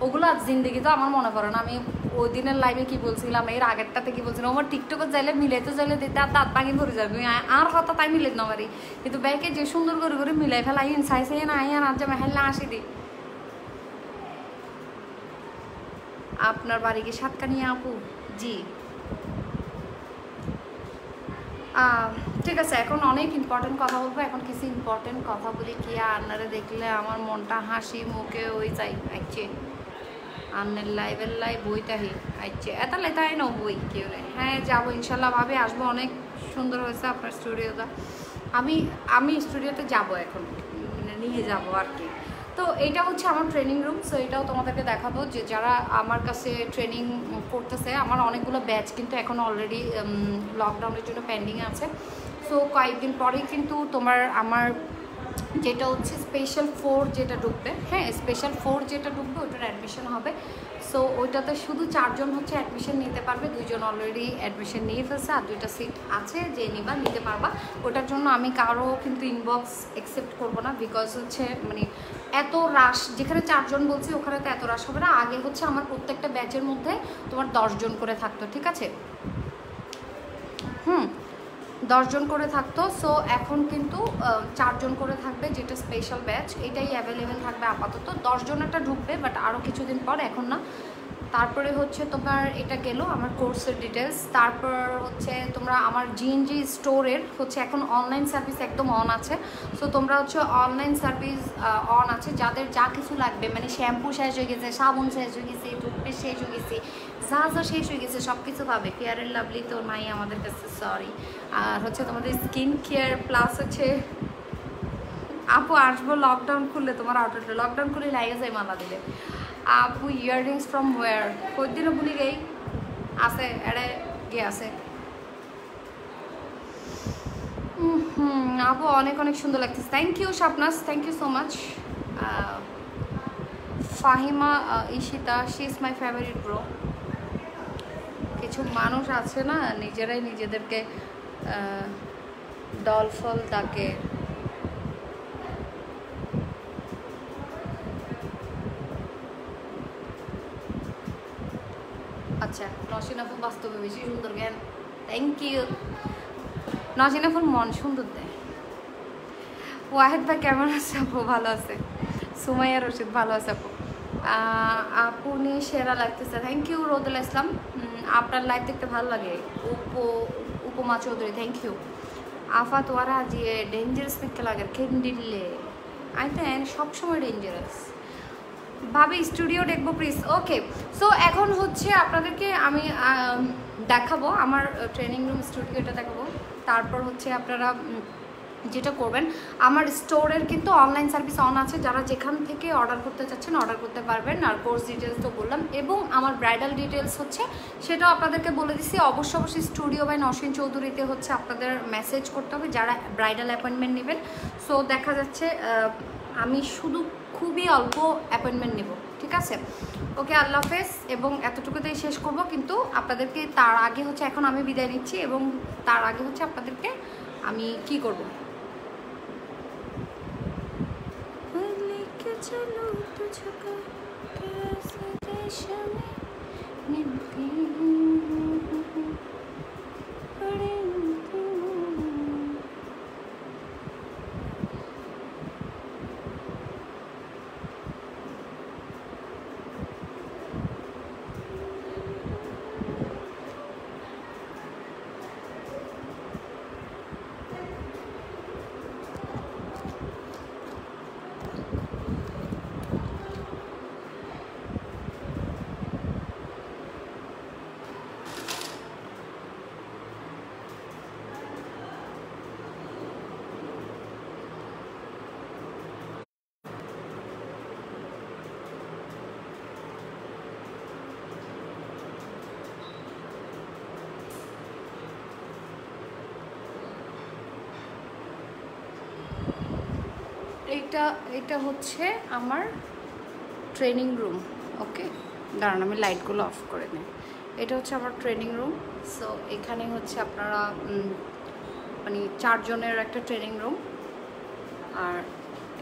Speaker 1: ওগুলো আজ জিন্দগি তো আমার মনে পড়ে না। আমি ওই দিনের লাইভে কি বলছিলাম, এর আগেরটাতে কি বলছিলাম, আমার টিকটকে যাইলে মিলাইতে দিতে আর দাঁত ভাঙি ভরে যাবে। আর কথা তাই মিলাইতে না পারি, কিন্তু ব্যাগে যে সুন্দর করে মিলাই ফেলা আইন চাইছে না আইন আর যে মেহেল্লা আসি দিই। আপনার বাড়ি কি সাতকানিয়া আপু? জি ঠিক আছে। এখন অনেক ইম্পর্টেন্ট কথা বলবো। এখন কিছু ইম্পর্টেন্ট কথা বলি কি, আপনারা দেখলে আমার মনটা হাসি মুখে ওই যাই আইছে। আন্নের লাইভ বইটাহি আইছে এত লেতাই ন বই কেউ নেই। হ্যাঁ যাবো ইনশাল্লাহ, ভাবে আসবো। অনেক সুন্দর হয়েছে আপনার স্টুডিওটা। আমি স্টুডিওতে যাব এখন, মানে নিয়ে যাবো আর কি। তো এইটা হচ্ছে আমার ট্রেনিং রুম। সো এটাও তোমাদেরকে দেখাবো যে যারা আমার কাছে ট্রেনিং করতেছে। আমার অনেকগুলো ব্যাচ কিন্তু এখন অলরেডি লকডাউনের জন্য পেন্ডিংয়ে আছে। সো কয়েকদিন পরেই কিন্তু আমার যেটা হচ্ছে স্পেশাল 4 যেটা ঢুকবে, হ্যাঁ স্পেশাল 4 যেটা ঢুকবে ওটার অ্যাডমিশন হবে। সো ওইটাতে শুধু 4 জন হচ্ছে অ্যাডমিশন নিতে পারবে, 2 জন অলরেডি অ্যাডমিশন নিয়ে ফেলছে, আর 2টা সিট আছে যে নিতে পারবা। ওটার জন্য আমি কারো কিন্তু ইনবক্স অ্যাকসেপ্ট করবো না, বিকজ হচ্ছে মানে এত রাশ, যেখানে 4 জন বলছি ওখানে তো এত রাশ হবে না। আগে হচ্ছে আমার প্রত্যেকটা ব্যাচের মধ্যে তোমার 10 জন করে থাকতো, ঠিক আছে, 10 জন করে থাকতো। সো এখন কিন্তু 4 জন করে থাকবে, যেটা স্পেশাল ব্যাচ, এটাই অ্যাভেলেবেল থাকবে আপাতত। 10 জনেরটা ঢুকবে, বাট আরও কিছুদিন পর, এখন না। তারপরে হচ্ছে তোমার এটা গেল আমার কোর্সের ডিটেলস। তারপর হচ্ছে তোমরা আমার জিএনজি স্টোরের হচ্ছে এখন অনলাইন সার্ভিস একদম অন আছে। সো তোমরা হচ্ছে অনলাইন সার্ভিস অন আছে, যাদের যা কিছু লাগবে, মানে শ্যাম্পু শেষ হয়ে গেছে, সাবুন শেষ হয়ে গেছে, টুথপেস্ট শেষ হয়ে গেছে, যা যা শেষ হয়ে গেছে সব কিছু পাবে। ফেয়ার অ্যান্ড লাভলি তো নাই আমাদের কাছে, সরি। আর হচ্ছে তোমাদের স্কিন কেয়ার প্লাস হচ্ছে আপু আসবো লকডাউন খুললে, তোমার আউটলেটে লকডাউন খুলে লাগে যায় মালা দিলে। আপু ইয়াররিংস ফ্রম ওয়ার, কয়েকদিনও ভুলি গেই আছে এড়ে গিয়ে আছে। আপু অনেক অনেক সুন্দর লাগতেছে, থ্যাংক ইউ শাপনাস, thank you so much. Fahima Ishita, she is my favourite bro. কিছু মানুষ আছে না নিজেরাই নিজেদেরকে ডলফল ডাকে। আচ্ছা, নসিনা ফুল বাস্তবে বেশি সুন্দর জ্ঞান, থ্যাংক ইউ। নসিনা ফুল মন সুন্দর দেয়। ওয়াহেদ ভাই কেমন আছে আপু? ভালো আছে। সুমাইয়া রশিদ ভালো আছে আপু। আপনি সেরা লাগতেছে, থ্যাংক ইউ। রোদুল ইসলাম, আপনার লাইভ দেখতে ভালো লাগে। উপমা চৌধুরী, থ্যাংক ইউ। আফা তোয়ারা যে ডেঞ্জারাস দেখতে লাগে খেন্ডিলে, আমি তো সবসময় ডেঞ্জারাস। ভাবি স্টুডিও দেখবো প্লিজ। ওকে, সো এখন হচ্ছে আপনাদেরকে আমি দেখাবো আমার ট্রেনিং রুম স্টুডিওটা দেখাবো। তারপর হচ্ছে আপনারা যেটা করবেন, আমার স্টোরের কিন্তু অনলাইন সার্ভিস অন আছে, যারা যেখান থেকে অর্ডার করতে চাচ্ছেন অর্ডার করতে পারবেন। আর কোর্স ডিটেলস তো বললাম, এবং আমার ব্রাইডাল ডিটেলস হচ্ছে সেটাও আপনাদেরকে বলে দিচ্ছি। অবশ্যই স্টুডিও বাই নসীন চৌধুরীতে হচ্ছে আপনাদের মেসেজ করতে হবে যারা ব্রাইডাল অ্যাপয়েন্টমেন্ট নেবেন। সো দেখা যাচ্ছে আমি শুধু খুবই অল্প অ্যাপয়েন্টমেন্ট নেব, ঠিক আছে? ওকে, আল্লাহ হাফেজ। এবং এতটুকুতেই শেষ করব, কিন্তু আপনাদেরকে তার আগে হচ্ছে এখন আমি বিদায় নিচ্ছি, এবং তার আগে হচ্ছে আপনাদেরকে আমি কি করব, চলো তুঝকো कैसे रेशम निभती पड़े। এটা হচ্ছে আমার ট্রেনিং রুম। ওকে, দাঁড়ান আমি লাইটগুলো অফ করে নিই। এটা হচ্ছে আমার ট্রেনিং রুম। সো এখানে হচ্ছে আপনারা মানে 4 জনের একটা ট্রেনিং রুম। আর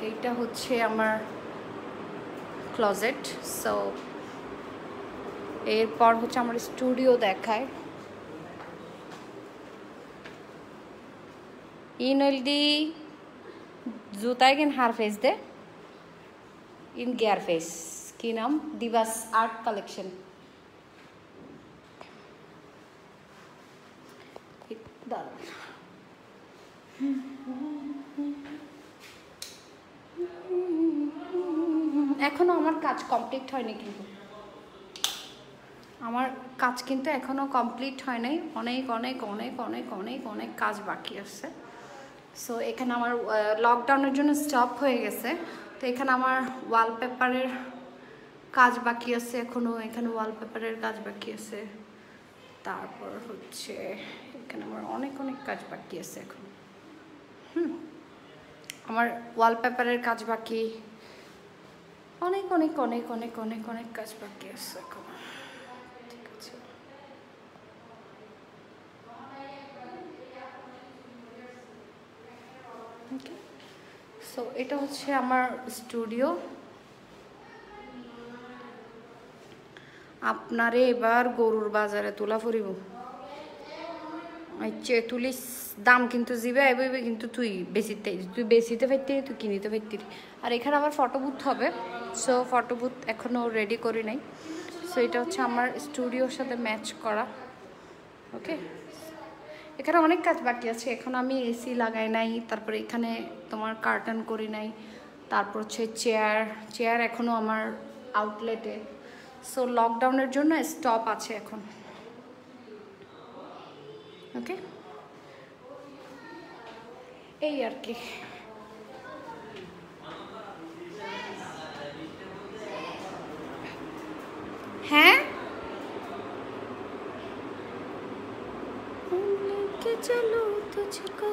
Speaker 1: এইটা হচ্ছে আমার ক্লোজেট। সো এরপর হচ্ছে আমার স্টুডিও দেখায়। ইনলডি জুতায় কিন হার ফেস দে ইন গিয়ার ফেস, কি নাম, দিবাস আর্ট কালেকশন। এখনো আমার কাজ কমপ্লিট হয়নি, কিন্তু আমার কাজ কিন্তু এখনো কমপ্লিট হয় নাই, অনেক অনেক অনেক অনেক অনেক অনেক কাজ বাকি আছে। সো এখানে আমার লকডাউনের জন্য স্টপ হয়ে গেছে, তো এখানে আমার ওয়ালপেপারের কাজ বাকি আছে এখনও, এখানে ওয়ালপেপারের কাজ বাকি আছে, তারপর হচ্ছে এখানে আমার অনেক কাজ বাকি আছে এখন। আমার ওয়ালপেপারের কাজ বাকি, অনেক কাজ বাকি আছে এখন। ঠিক আছে, ওকে। সো এটা হচ্ছে আমার স্টুডিও। আপনারে এবার গরুর বাজারে তোলা ফুরিব, আচ্ছা তুলিস দাম কিন্তু জিবে আইবইবে, কিন্তু তুই বেশিতে পাইতি, তুই কিনিতে পাইতি। আর এখানে আমার ফটো বুথ হবে, সো ফটো বুথ এখনও রেডি করি নাই। সো এটা হচ্ছে আমার স্টুডিওর সাথে ম্যাচ করা। ওকে, এখানে অনেক কাজ বাকি আছে, এখন আমি এসি লাগাই নাই, তারপরে এখানে তোমার কার্টন করি নাই, তারপর হচ্ছে চেয়ার এখনও আমার আউটলেটে। সো লকডাউনের জন্য স্টপ আছে এখন। ওকে, এই আর কি। হ্যাঁ, চলো তুঝকো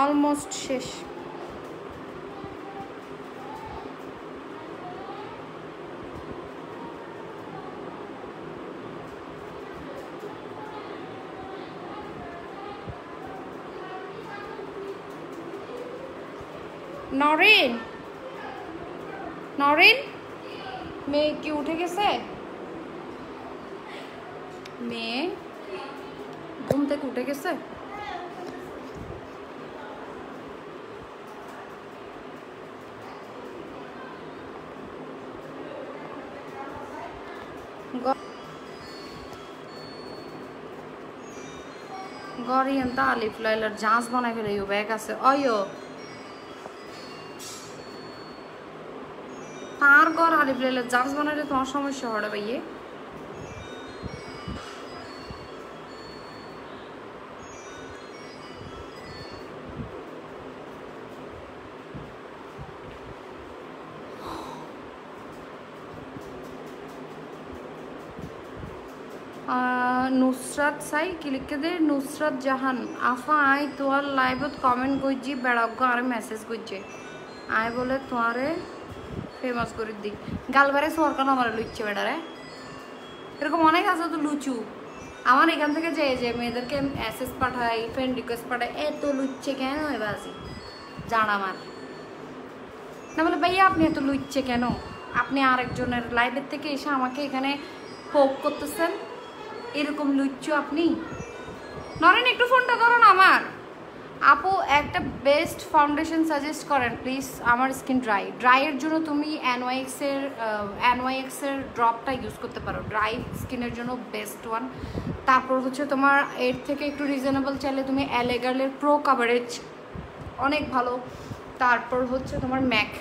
Speaker 1: অলমোস্ট শেষ। নরেন মেয়ে কি উঠে গেছে? মেয়ে ঘুম থেকে উঠে গেছে? গরি এনতা আলিফ লাইলার জাঁচ বানাই ফেলে ব্যাগ আছে অয়ো তার ঘর আলিফ লাইলার জাঁচ বানাইলে তোমার সমস্যা হবে ভাইয়ে। নুসরাত সাই কি লিখে দে, নুসরাত জাহান আফা আই তোমার লাইভত কমেন্ট করছি বেড়াগ্য আর মেসেজ করছে আয় বলে তোমারে ফেমাস করে দি গালবারে সরকার আমার লুচ্ছে বেড়ারে, এরকম অনেক আছে তো লুচু। আমার এখান থেকে যে মেয়েদেরকে মেসেজ পাঠাই, ফ্রেন্ড রিকোয়েস্ট পাঠাই, এত লুচ্ছে কেন এবার আসি জান আমার না বলে ভাইয়া আপনি এত লুচ্ছে কেন, আপনি আরেকজনের লাইভের থেকে এসে আমাকে এখানে পোক করতেছেন, এরকম লুচ্চু আপনি। নরেন একটু ফোনটা ধরো না আমার। আপু একটা বেস্ট ফাউন্ডেশন সাজেস্ট করেন প্লিজ, আমার স্কিন ড্রাইয়ের জন্য তুমি NYX এর ড্রপটা ইউজ করতে পারো, ড্রাই স্কিনের জন্য বেস্ট ওয়ান। তারপর হচ্ছে তোমার এর থেকে একটু রিজনেবল চাইলে তুমি এলেগার্লের প্রো কাভারেজ অনেক ভালো। তারপর হচ্ছে তোমার ম্যাক।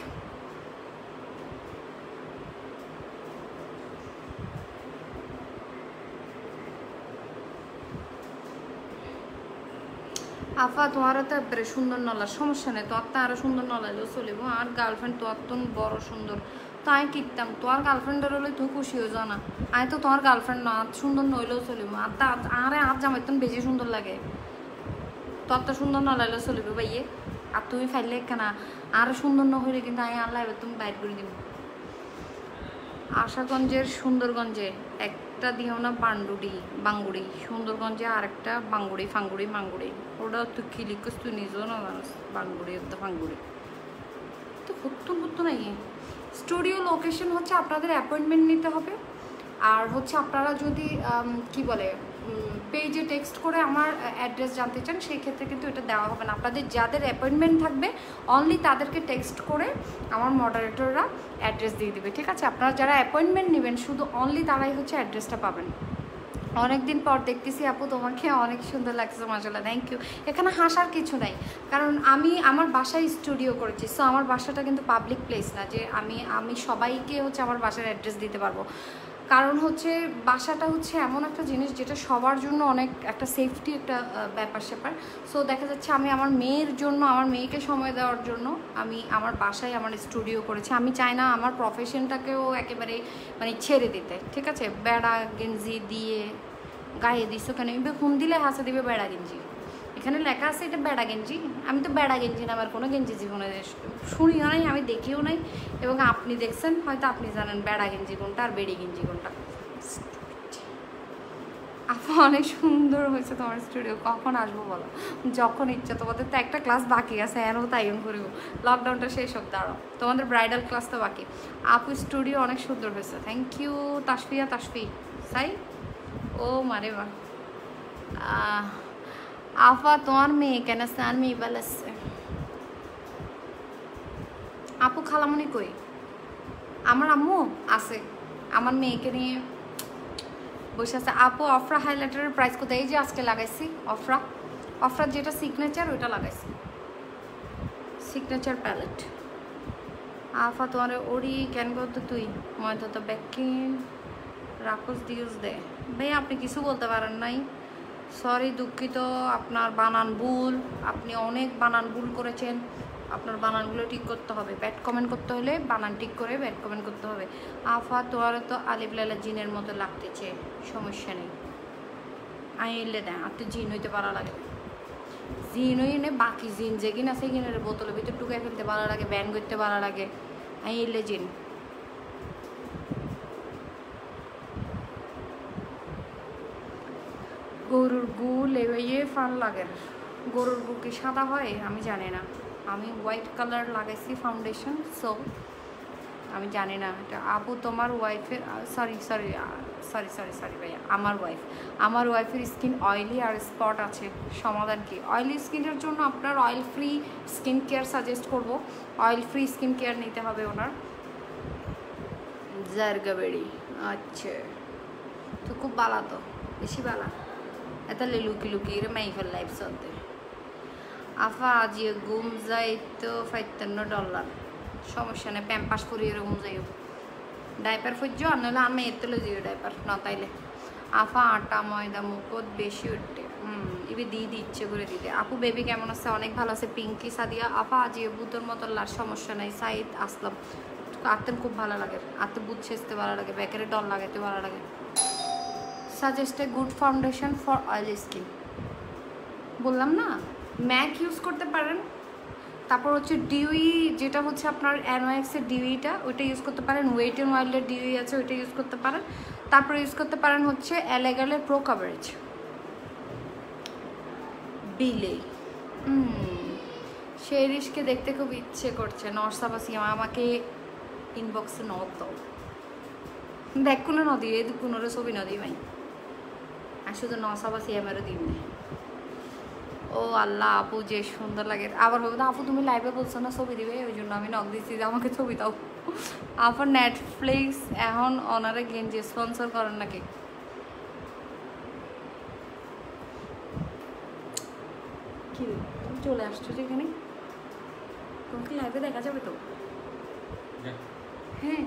Speaker 1: আফা তোমার তো একবারে সুন্দর নলা, সমস্যা নেই, তোমার তো আরো সুন্দর নলাইলেও চলিব। আর গার্লফ্রেন্ড তোমার তো বড় সুন্দর, তো আমি কিনতাম তোমার গার্লফ্রেন্ডের হলে তুমি খুশি হয়ে যাও না, আমি তো তোমার গার্লফ্রেন্ড না, সুন্দর নইলেও চলিব। আর তা আরে আর জামাই তো বেশি সুন্দর লাগে, তোর তো সুন্দর নলাইলেও চলিব ভাইয়ে। আর তুমি ফাইলে কেনা আর সুন্দর ন হইলে কিন্তু আমি আল্লাহ এবার তুমি বাইর করে দিব। আশাগঞ্জের সুন্দরগঞ্জে একটা দিও না বাঙ্গুড়ি, সুন্দরগঞ্জে আর একটা ফাঙ্গুড়ি ওটা তুই কি লিখিস তুই নিজেও না জানিস, ফাঙ্গুড়ি তো হতো নাই। স্টুডিও লোকেশন হচ্ছে আপনাদের অ্যাপয়েন্টমেন্ট নিতে হবে, আর হচ্ছে আপনারা যদি কি বলে পেজে টেক্সট করে আমার অ্যাড্রেস জানতে চান সেই ক্ষেত্রে কিন্তু এটা দেওয়া হবে না। আপনাদের যাদের অ্যাপয়েন্টমেন্ট থাকবে অনলি তাদেরকে টেক্সট করে আমার মডারেটররা অ্যাড্রেস দিয়ে দেবে, ঠিক আছে? আপনারা যারা অ্যাপয়েন্টমেন্ট নেবেন শুধু অনলি তারাই হচ্ছে অ্যাড্রেসটা পাবেন, অনেকদিন পর দেখতেছি আপু, তোমাকে অনেক সুন্দর লাগছে মাশাআল্লাহ, থ্যাংক ইউ। এখানে হাসার কিছু নাই, কারণ আমি আমার বাসায় স্টুডিও করেছি, সো আমার বাসাটা কিন্তু পাবলিক প্লেস না যে আমি সবাইকে হচ্ছে আমার বাসার অ্যাড্রেস দিতে পারবো। কারণ হচ্ছে বাসাটা হচ্ছে এমন একটা জিনিস যেটা সবার জন্য অনেক একটা সেফটি একটা ব্যাপার স্যাপার। সো দেখা যাচ্ছে আমি আমার মেয়ের জন্য, আমার মেয়েকে সময় দেওয়ার জন্য আমি আমার বাসায় আমার স্টুডিও করেছি। আমি চাই না আমার প্রফেশনটাকেও একেবারে মানে ছেড়ে দিতে, ঠিক আছে? বেড়া গেঞ্জি দিয়ে গায়ে দিস কেন, ফোন দিলে হাসে দিবে বেড়া গেঞ্জি, এখানে লেখা আছে এটা বেড়া গেঞ্জি। আমি তো বেড়া গেঞ্জি না, আমার কোনো গেঞ্জি জীবনে শুনিও নাই, আমি দেখিও নাই, এবং আপনি দেখছেন হয়তো, আপনি জানেন বেড়া গেঞ্জি কোনটা আর বেড়ি গেঞ্জি কোনটা। আপু অনেক সুন্দর হয়েছে তোমার স্টুডিও, কখন আসবো বলো? যখন ইচ্ছা। তোমাদের তো একটা ক্লাস বাকি আছে, এনও তাই করিব, লকডাউনটা শেষ হোক, দাঁড়াও, তোমাদের ব্রাইডাল ক্লাস তো বাকি। আপু স্টুডিও অনেক সুন্দর হয়েছে, থ্যাংক ইউ তাসফিয়া, তাসফি সাই, ও মারে বা। আফা তোমার মেয়ে কেন স্নান মেয়ে বেলাচ্ছে? আপু খালামণি কই? আমার আম্মু আছে, আমার মেয়েকে নিয়ে বসে আছে। আপু অফরা হাইলাইটারের প্রাইস কোথায়? এই যে আজকে লাগাইছি অফরার যেটা সিগনেচার ওইটা লাগাইছি, সিগনেচার প্যালেট। আফা তোমার ওরি কেন করতো তুই ময়দা তো ব্যাকিং রাখস দিউস দে। ভাই আপনি কিছু বলতে পারেন নাই, সরি দুঃখিত, আপনার বানান ভুল, আপনি অনেক বানান ভুল করেছেন, আপনার বানানগুলো ঠিক করতে হবে, ব্যাড কমেন্ট করতে হলে বানান ঠিক করে ব্যাড কমেন্ট করতে হবে। আফা তোমার তো আলিফ লাইলা জিনের মতো লাগতেছে, সমস্যা নেই, আমি এলে দেয় আর তো জিন হইতে পারা লাগে, জিন হই নে বাকি জিন যে কিনা সেই কিনের বোতলের ভিতর টুকাই ফেলতে ভালো লাগে, ব্যান করতে ভালো লাগে, আমি এলে জিন। গরুর গু লেগে ফান লাগে, গরুর গু কি সাদা হয় আমি জানি না, আমি হোয়াইট কালার লাগাইছি ফাউন্ডেশন, সো আমি জানি না এটা। আপু তোমার ওয়াইফের sorry sorry sorry sorry sorry ভাইয়া, আমার ওয়াইফের স্কিন অয়েলি আর স্পট আছে, সমাধান কি? অয়েলি স্কিনের জন্য আপনার oil free skin care suggest করব, অয়েল ফ্রি স্কিন কেয়ার নিতে হবে ওনার। জারগাবেড়ি আচ্ছা, তো খুব বালা, তো বেশি বালা, এতালে লুকি লুকি রে মাই ফেল লাইফ চলতে। আফা আজিয়ে ঘুম যাই তো $55, সমস্যা নেই, প্যাম্পাস করি এরকম যাইও, ডাইপার ফুজ নইলে আমি এতলে যাইও ডাইপার না তাইলে। আফা আটা ময়দা মুখত বেশি উঠে, এবার দিয়ে ইচ্ছে করে দিতে। আপু বেবি কেমন আছে? অনেক ভালো আছে, পিঙ্কি সাদিয়া। আফা আজিয়ে বুতোর মতো লার, সমস্যা নাই, সাইদ আসলাম, আত্মেন খুব ভালো লাগে, আত্মে বুথ ছেঁচতে ভালো লাগে, ব্যাকেরে ডল লাগাইতে ভালো লাগে। Suggest a good foundation for oily skin, বললাম না, ম্যাক ইউজ করতে পারেন, তারপর হচ্ছে ডিউই যেটা হচ্ছে আপনার NYX-এর ডিউইটা ওইটা ইউজ করতে পারেন, ওয়েট এন্ড ওয়াইল্ডের ডিউই আছে ওইটা ইউজ করতে পারেন, তারপর ইউজ করতে পারেন হচ্ছে এলেগালের প্রো কাভারেজ বিলে। সেই রিস্কে দেখতে খুব ইচ্ছে করছে, নরসাবাসিয়া আমাকে ইনবক্সে নক দাও, দেখ কোনো নদী এই কোনোরে ছবি নদী ভাই, আর শুধু নরসাবাসিয়া আমারও দিন নেই। ও আল্লাহ আপু যে সুন্দর লাগে, আবার বলবো আপু তুমি লাইভে বলছো না ছবি দিবে, ওই জন্য আমি নক দিচ্ছি যে আমাকে ছবি দাও। আবার নেটফ্লিক্স এখন ওনারা গেঞ্জি স্পন্সর করেন নাকি? কি তুমি চলে আসছো যেখানে, তোমাকে লাইভে দেখা যাবে তো? হ্যাঁ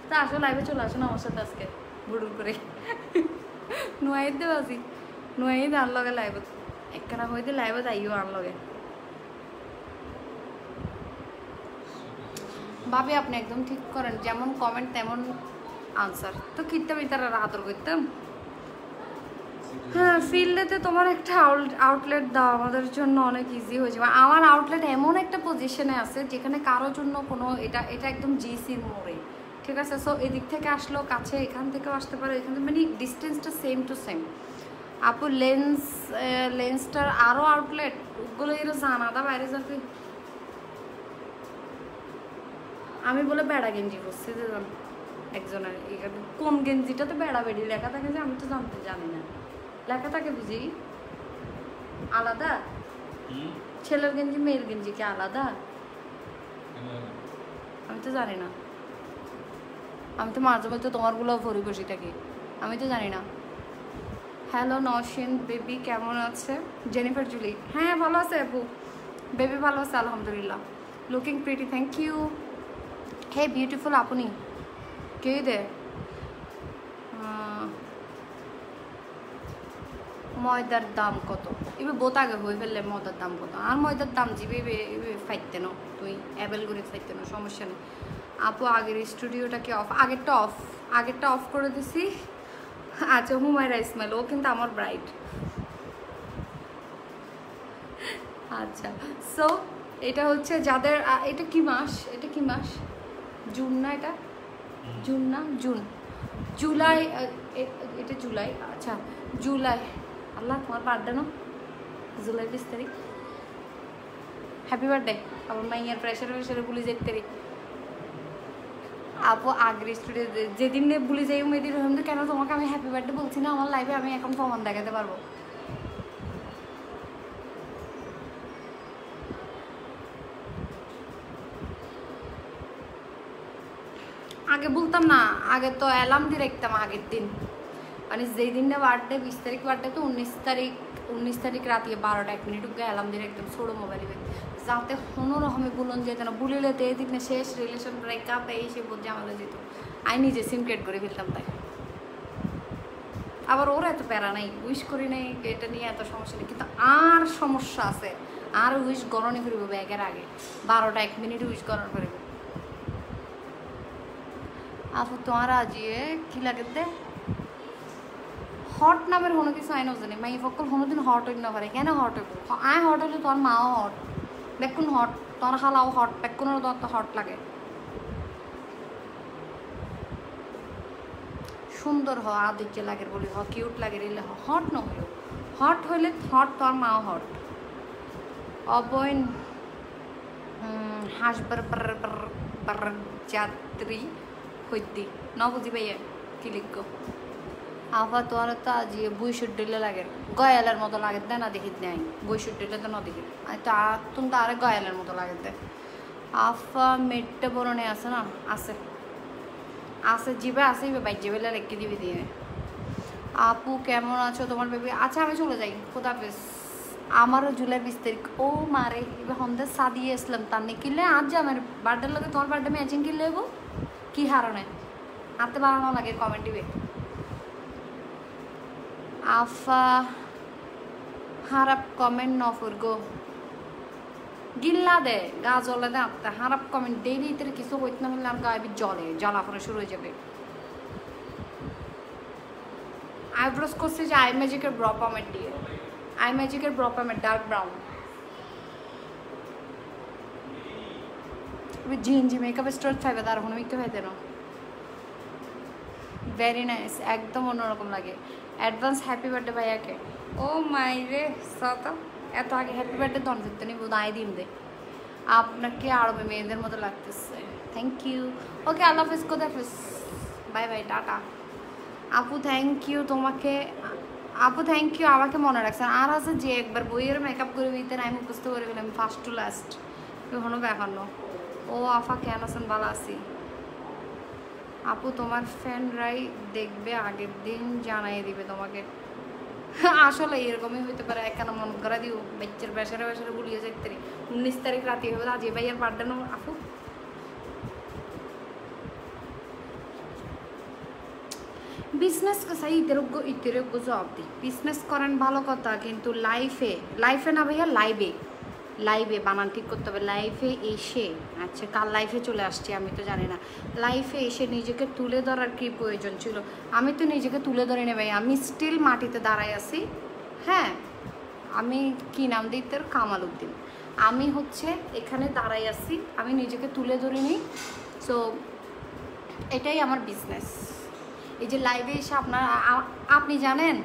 Speaker 1: তা আসো, লাইভে চলে আসো না আমার সাথে আজকে বুড়ুর করে। নুয়াইদ দেব আসি, নুয়াইদ আনলগে লাইভ একখানা হইতে লাইভে তাইও আনলগে। ভাবি আপনি একদম ঠিক করেন, যেমন কমেন্ট তেমন আনসার, তো কিনতাম তারা আদর করতাম। হ্যাঁ ফিল্ডেতে তোমার একটা আউটলেট দাও আমাদের জন্য অনেক ইজি হয়ে যাবে। আমার আউটলেট এমন একটা পজিশনে আছে যেখানে কারোর জন্য কোনো এটা একদম জিসির মোড়ে, ঠিক আছে? সো এদিক থেকে আসলেও কাছে, এখান থেকেও আসতে পারে, এখান থেকে মানে ডিস্টেন্সটা সেম টু সেম। আপু লেন্সটার আরও আউটলেট ওগুলো এরা জানাদা বাইরে যাতে আমি বলে বেড়া গেঞ্জি করছি যে একজনের, কোন গেঞ্জিটাতে বেড়া বেড়ি লেখা থাকে যে আমি তো জানি না, লেখা থাকে বুঝি আলাদা, ছেলের গেঞ্জি মেয়ের গেঞ্জি কি আলাদা? আমি তো জানি না, আমি তো মাঝে মধ্যে তোমারগুলো ভরি বসে থাকি, আমি তো জানি না। হ্যালো নওশিন বেবি কেমন আছে? জেনিফার জুলি হ্যাঁ ভালো আছে আপু, বেবি ভালো আছে আলহামদুলিল্লাহ, looking pretty, thank you. Hey beautiful আপনি কে দে ময়দার দাম কত? এবার বোতাগে হয়ে ফেললে ময়দার দাম কত? আর ময়দার দাম জিবে ফাইতে না, তুই অ্যাভেল করে ফাইতে না, সমস্যা নেই আপু। আগের স্টুডিওটাকে অফ, আগেরটা অফ করে দিছি। আচ্ছা হুমায়রা ইসমাইল, ও কিন্তু আমার ব্রাইড। আচ্ছা সো এটা হচ্ছে যাদের, এটা কি মাস, এটা কি মাস? জুন না, এটা জুন না, জুন জুলাই, এটা জুলাই, আচ্ছা জুলাই। আল্লাহ তোমার বার্থডে না জুলাই 20 তারিখ, হ্যাপি বার্থডে। আমার মাইয়ার প্রেশারে ভুলে যেতে তারিখ আপু। আগের স্টুডিও যেদিন ভুলে যাই মেয়েদের রহিম, কেন তোমাকে আমি হ্যাপি বার্থডে বলছি না আমার লাইফে? আমি এখন প্রমাণ দেখাতে পারবো। আগে বলতাম না, আগে তো অ্যালার্ম দিয়ে রাখতাম আগের দিন, মানে যেই দিনটা বার্থডে 20 তারিখ বার্থডে, তো 19 তারিখ রাতে 12টা 1 মিনিট অ্যালার্ম দিয়ে রাখতাম ছোটো মোবাইলে, যাতে কোনো রকমে বুলন যেত না, বুলিলে তো এই দিন শেষ রিলেশন ব্রেকআপ এই সে বোঝে আমাদের যেত। আমি নিজে সিম ক্রিয়েট করে ফেলতাম তাই। আবার ওরা এত প্যারা নাই, উইশ করি নাই, এটা নিয়ে এত সমস্যা নেই, কিন্তু আর সমস্যা আছে, আর উইশ গরণে করিব ব্যাগের আগে 12টা 1 মিনিট উইশ গরণ করিব। আপু তোমার আজিয়ে কি লাগে দে হট নামের কোনো কিছু আইন জানি মাই ফকল কোনোদিন হট হইতে না পারে, কেন হট হইব? আয় হট হইলে তোর মাও হট, বেকুন হট, তোর খালাও হট, বেকুনের তোর তো হট লাগে। সুন্দর হ আদিকে লাগে বলি, হ কিউট লাগে রিলে হট ন হইল, হট হইলে হট তোর মাও হট। অবৈন হাসবার যাত্রী হইতি ন বুঝি পাইয়া কি লিখ আফা তোর তো আজ বইশুট দিলে লাগে, গয়ালের মতো লাগে দেয় না, দেখি নাই বইশুট দিলে তো ন দেখি তো তুমি তো আরে গয়ালের মতো লাগে দেয়। আফা মেটটা বরণে আছে না, আছে আছে জিবে আছে, বাইক জিবেলে রেখে দিবি দিয়ে। আপু কেমন আছো তোমার বেবি? আচ্ছা আমি চলে যাই, খোদাফেজ। আমারও জুলাই 20 তারিখ, ও মারে এবার সন্ধ্যে সাদিয়ে আসলাম তার নিয়ে কিনলে আজ যে আমার বার্থডের লগে তোমার বার্থডে ম্যাচিং কিনলে হবো কি হারণে হাতে বাড়ানো লাগে কমেন্ট দিবে। আফা হারাপ কমেন্ট নফর গো গিল্লা দে গা জলে দে আত্মা হারাপ কমেন্ট ডেইলি ইতে কিছু হইতে না হলে আর গায়ে জলে জ্বালাফোনা শুরু হয়ে যাবে। আইব্রোস করছে যে আই ম্যাজিকের ব্র পমেট দিয়ে, আই ম্যাজিকের brow pomade dark brown, GNG makeup store থাকবে তার কোনো মিকতে হইতে না। ভেরি নাইস, একদম অন্যরকম লাগে। অ্যাডভান্স হ্যাপি বার্থডে ভাইয়াকে। ও মাই রে সাতা, এত আগে হ্যাপি বার্থডে দন দিতে নি বোধ আয় দিন দে, আপনাকে আরবে মেয়েদের মতো লাগতেছে, থ্যাংক ইউ। ওকে আল্লাহ হাফিজ, কোথায় হাফিজ, বাই বাই টাটা। আপু থ্যাংক ইউ তোমাকে, আপু থ্যাংক ইউ আমাকে মনে রাখছেন। আর আছে যে একবার বইয়ের মেকআপ করে দিতেন আমি মুখস্থ করে গেলাম ফার্স্ট টু লাস্ট, কোনো ব্যাপার না। ও আফা কেন আছেন? ভালো আছি আপু, তোমার ফ্যানরাই দেখবে আগের দিন জানাই দিবে তোমাকে। আসলে এরকমই হইতে পারে, একখানা মন করা দিও বাচ্চার বেসারে বেসারে ভুলিয়ে যাইতে 19 তারিখ রাতে হবে আজ ভাইয়ার বার্থডে নো আপু। বিজনেস সাই ইতেরোগ্য জব দিই, বিজনেস করেন ভালো কথা, কিন্তু লাইফে না ভাইয়া লাইভে বানান ঠিক করতে হবে। লাইফে এসে, আচ্ছা কার লাইফে চলে আসছি আমি তো জানি না, লাইফে এসে নিজেকে তুলে ধরার কী প্রয়োজন ছিল? আমি তো নিজেকে তুলে ধরে নেই ভাই, আমি স্টিল মাটিতে দাঁড়াই আছি। হ্যাঁ আমি কি নাম দিই তোর? কামাল উদ্দিন। আমি হচ্ছে এখানে দাঁড়াই আছি, আমি নিজেকে তুলে ধরে নিই। সো এটাই আমার বিজনেস। এই যে লাইভে এসে আপনি জানেন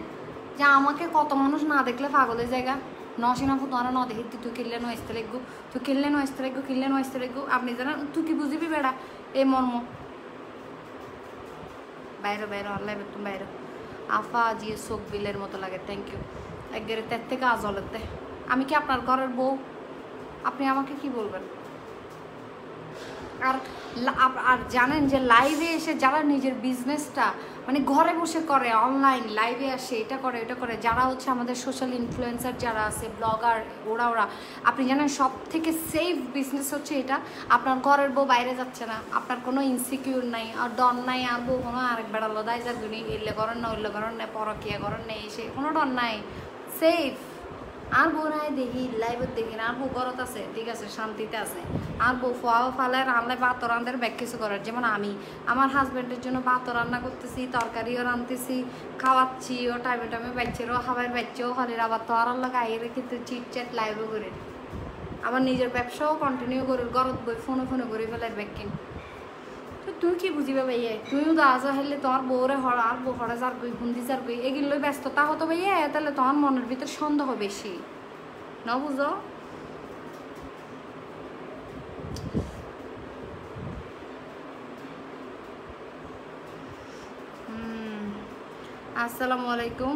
Speaker 1: যে আমাকে কত মানুষ না দেখলে পাগলের জায়গা নশিনা তোরা ন দেখি তুই কিনলে নয়স্তে লাগবো, তুই কিনলে নয়স্তে লাগবো। আপনি জানেন তুই কি বুঝিবি বেড়া এই মর্ম? বাইরে আল্লাহ তুমি বাইরে। আফা জিয়ে চোখ বিলের মতো লাগে, থ্যাংক ইউ। একবারে তের থেকে আজলেতে আমি কি আপনার ঘরের বউ? আপনি আমাকে কি বলবেন? আর আর জানেন যে লাইভে এসে যারা নিজের বিজনেসটা মানে ঘরে বসে করে, অনলাইন লাইভে আসে, এটা করে এটা করে, যারা হচ্ছে আমাদের সোশ্যাল ইনফ্লুয়েন্সার যারা আছে, ব্লগার, ওরা আপনি জানেন সব থেকে সেফ বিজনেস হচ্ছে এটা। আপনার ঘরের বউ বাইরে যাচ্ছে না, আপনার কোনো ইনসিকিউর নাই, আর ডর নাই, আর বউ কোনো আরেক বেড়া লদায় যাক দুনি এলে করেন না, ওইলে করেন না, পরকিয়া করেন না, এসে কোনো ডর নাই, সেফ। আর বউ নাই দেখি লাইভত দেখি না, আর বউ ঘরত আছে, ঠিক আছে, শান্তিতে আছে। আর বউ ফোয়াও ফালে রান্নায় ভাত রান্নার ব্যাগ কিছু করার, যেমন আমি আমার হাজব্যান্ডের জন্য ভাত রান্না করতেছি, তরকারিও রাঁধতেছি, খাওয়াচ্ছি, ও টাইমে টাইমে বাচ্চারও খাবার, বাচ্চাও হলের, আবার তো আর আগে কিন্তু চিটচ্যাট লাইভও করে, আবার নিজের ব্যবসাও কন্টিনিউ করে, ঘরত বই ফোনে ফোনে করে ফেলার ব্যাগ কিন। তো তুই কি বুঝিবে ভাইয়া, তুইও তো আজ হেললে তোমার বউরে হড় আর বউ হড়ে যার গই হুন্দি যার গই এগুলো ব্যস্ততা হতো ভাইয়া, তাহলে তোমার মনের ভিতর সন্দেহ বেশি না, বুঝো? আসসালামু আলাইকুম,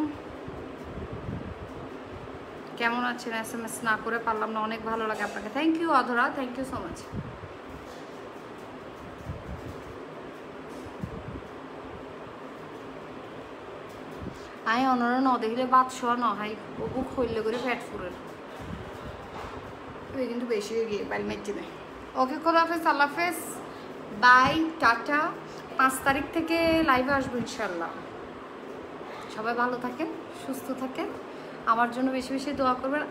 Speaker 1: কেমন আছেন? SMS না করে পারলাম না, অনেক ভালো লাগে আপনাকে। Thank you Adhara, thank you so much. আই অনরা ন দেখলে বাদ শোয়া ন হাই ও বুক হইলে করে ফ্যাট ফুরের ওই কিন্তু বেশি হয়ে গিয়ে বাড়ি মেটে নেয়। ওকে, খোদা হাফেজ, আল্লাহ হাফেজ, বাই, টাটা। 5 তারিখ থেকে লাইভে আসবো ইনশাল্লাহ। সবাই ভালো থাকেন, সুস্থ থাকেন, আমার জন্য বেশি বেশি দোয়া করবেন।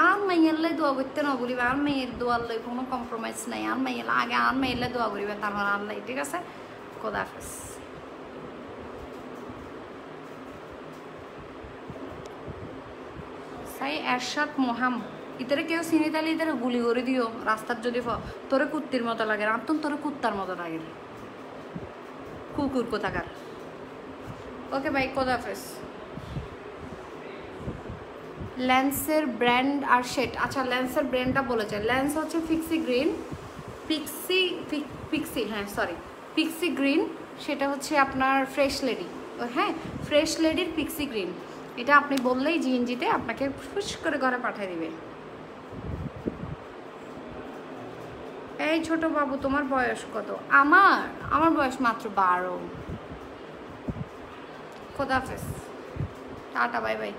Speaker 1: আর মাইয়াল্লাই দোয়া করতে না বলিবে, আর মেয়ের দোয়ার লাই কোনো কম্প্রোমাইজ নাই, আর মাইয়াল আগে আর মেয়েলে দোয়া করিবে, তারপর আল্লাহ, ঠিক আছে? খোদা হাফেজ। সাই এরশাদ মোহাম ইতারে কেউ চিনি তাহলে ইতারে গুলি করে দিও রাস্তার, যদি তোরে কুত্তির মতো লাগে, রান্তন তোরে কুত্তার মতো লাগে, কুকুর কোথাকার। ওকে ভাই, খোদা হাফেজ। লেন্সের ব্র্যান্ড আর শেড, আচ্ছা লেন্সের ব্র্যান্ডটা বলেছে, লেন্স হচ্ছে পিক্সি গ্রিন, পিক্সি হ্যাঁ সরি পিক্সি গ্রিন, সেটা হচ্ছে আপনার ফ্রেশ লেডি, হ্যাঁ ফ্রেশ লেডির পিক্সি গ্রিন, এটা আপনি বললেই জিএনজিতে আপনাকে ফুস করে ঘরে পাঠিয়ে দিবে। এই ছোট বাবু, তোমার বয়স কত? আমার বয়স মাত্র 12। খোদা হাফেজ, টাটা, বাই বাই।